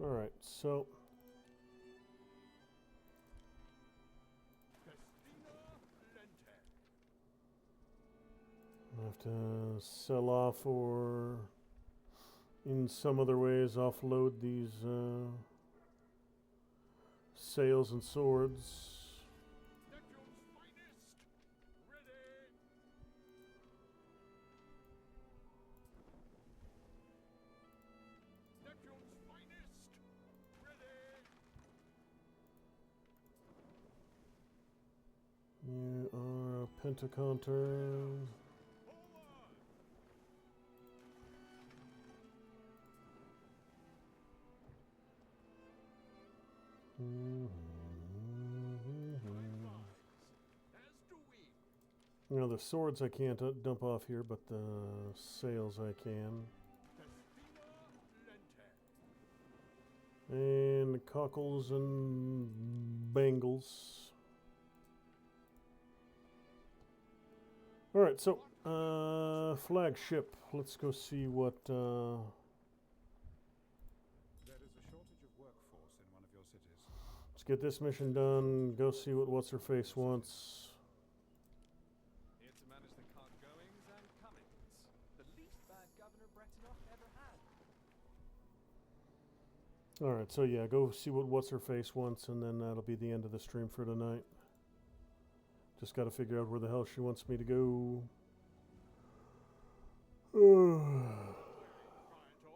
Alright, so I have to sell off or in some other ways offload these sails and swords. Neptune's finest. Ready. Neptune's finest. Ready. You are a Pentaconter. You know, the swords I can't dump off here, but the sails I can. And the cockles and bangles. Alright, so, flagship. Let's go see what, There is a shortage of workforce in one of your cities. let's get this mission done. Go see what What's-Her-Face wants. Here to manage the cart goings and comings. The least bad governor Bretonnock ever had. Alright, so yeah, go see what What's-Her-Face wants, and then that'll be the end of the stream for tonight. Just gotta figure out where the hell she wants me to go.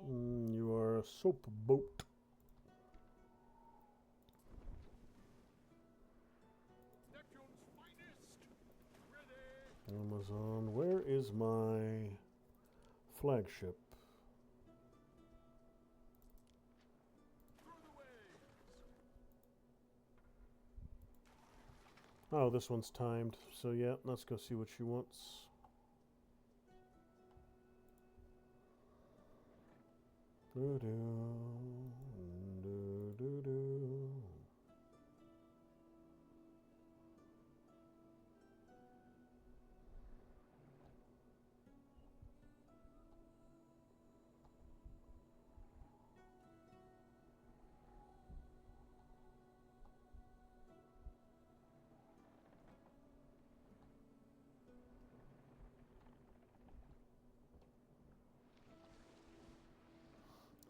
You are a soap boat. Neptune's finest. Ready. Amazon, where is my flagship? Through the waves. Oh, this one's timed. So yeah, let's go see what she wants. Do-do,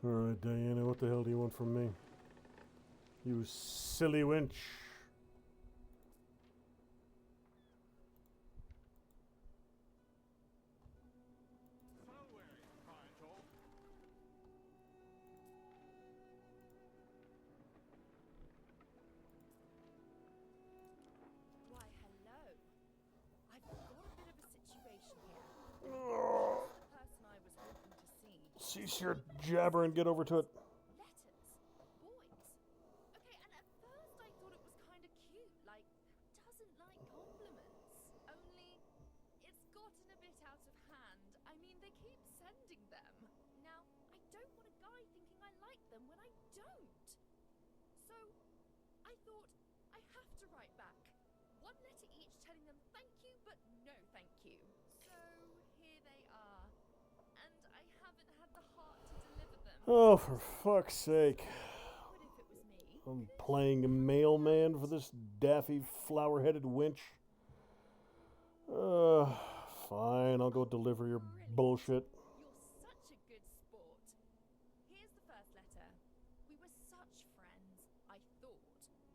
Alright, Diana, what the hell do you want from me? You silly wench. Salway, Parental. Why, hello. I've got a bit of a situation here. The person I was hoping to see. Cease your jabber and get over to it. Letters. Boys. Okay, and at first I thought it was kind of cute. Like, who doesn't like compliments? Only, it's gotten a bit out of hand. I mean, they keep sending them. Now, I don't want a guy thinking I like them when I don't. So, I thought, I have to write back. 1 letter each telling them thank you, but no thank you. So, here they are. Oh, for fuck's sake. But if it was me, I'm playing a mailman for this daffy flower-headed wench. Fine, I'll go deliver your bullshit. you're such a good sport. Here's the first letter. We were such friends, I thought,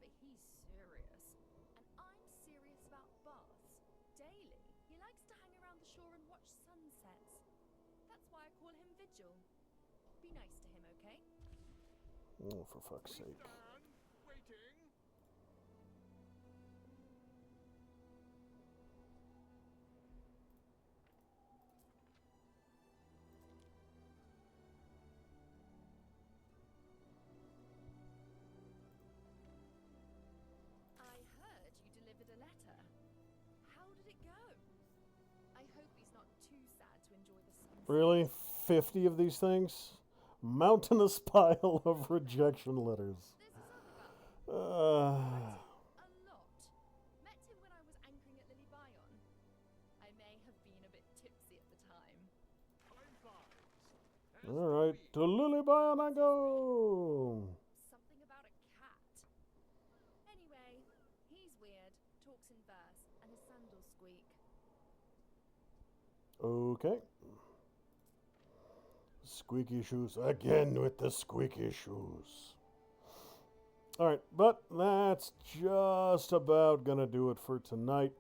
but he's serious. And I'm serious about baths. Daily, he likes to hang around the shore and watch sunsets. That's why I call him Vigil. Be nice to him, okay? Oh, for fuck's sake. Waiting. I heard you delivered a letter. How did it go? I hope he's not too sad to enjoy the sunset. Really? 50 of these things? Mountainous pile of rejection letters. There's this other guy. Uh, A lot. Met him when I was anchoring at Lily Bion. I may have been a bit tipsy at the time. Time flies. Alright, to Lilybion I go! Something about a cat. Anyway, he's weird, talks in verse, and his sandals squeak. Okay. Squeaky shoes. Again with the squeaky shoes. Alright, but that's just about gonna do it for tonight.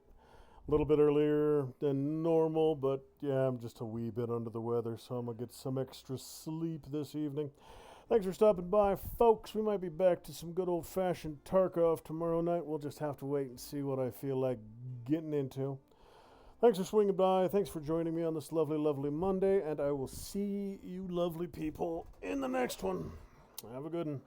A little bit earlier than normal, but yeah, I'm just a wee bit under the weather, so I'm gonna get some extra sleep this evening. Thanks for stopping by, folks. We might be back to some good old-fashioned Tarkov tomorrow night. We'll just have to wait and see what I feel like getting into. Thanks for swinging by. Thanks for joining me on this lovely, lovely Monday, and I will see you lovely people in the next one. Have a good one.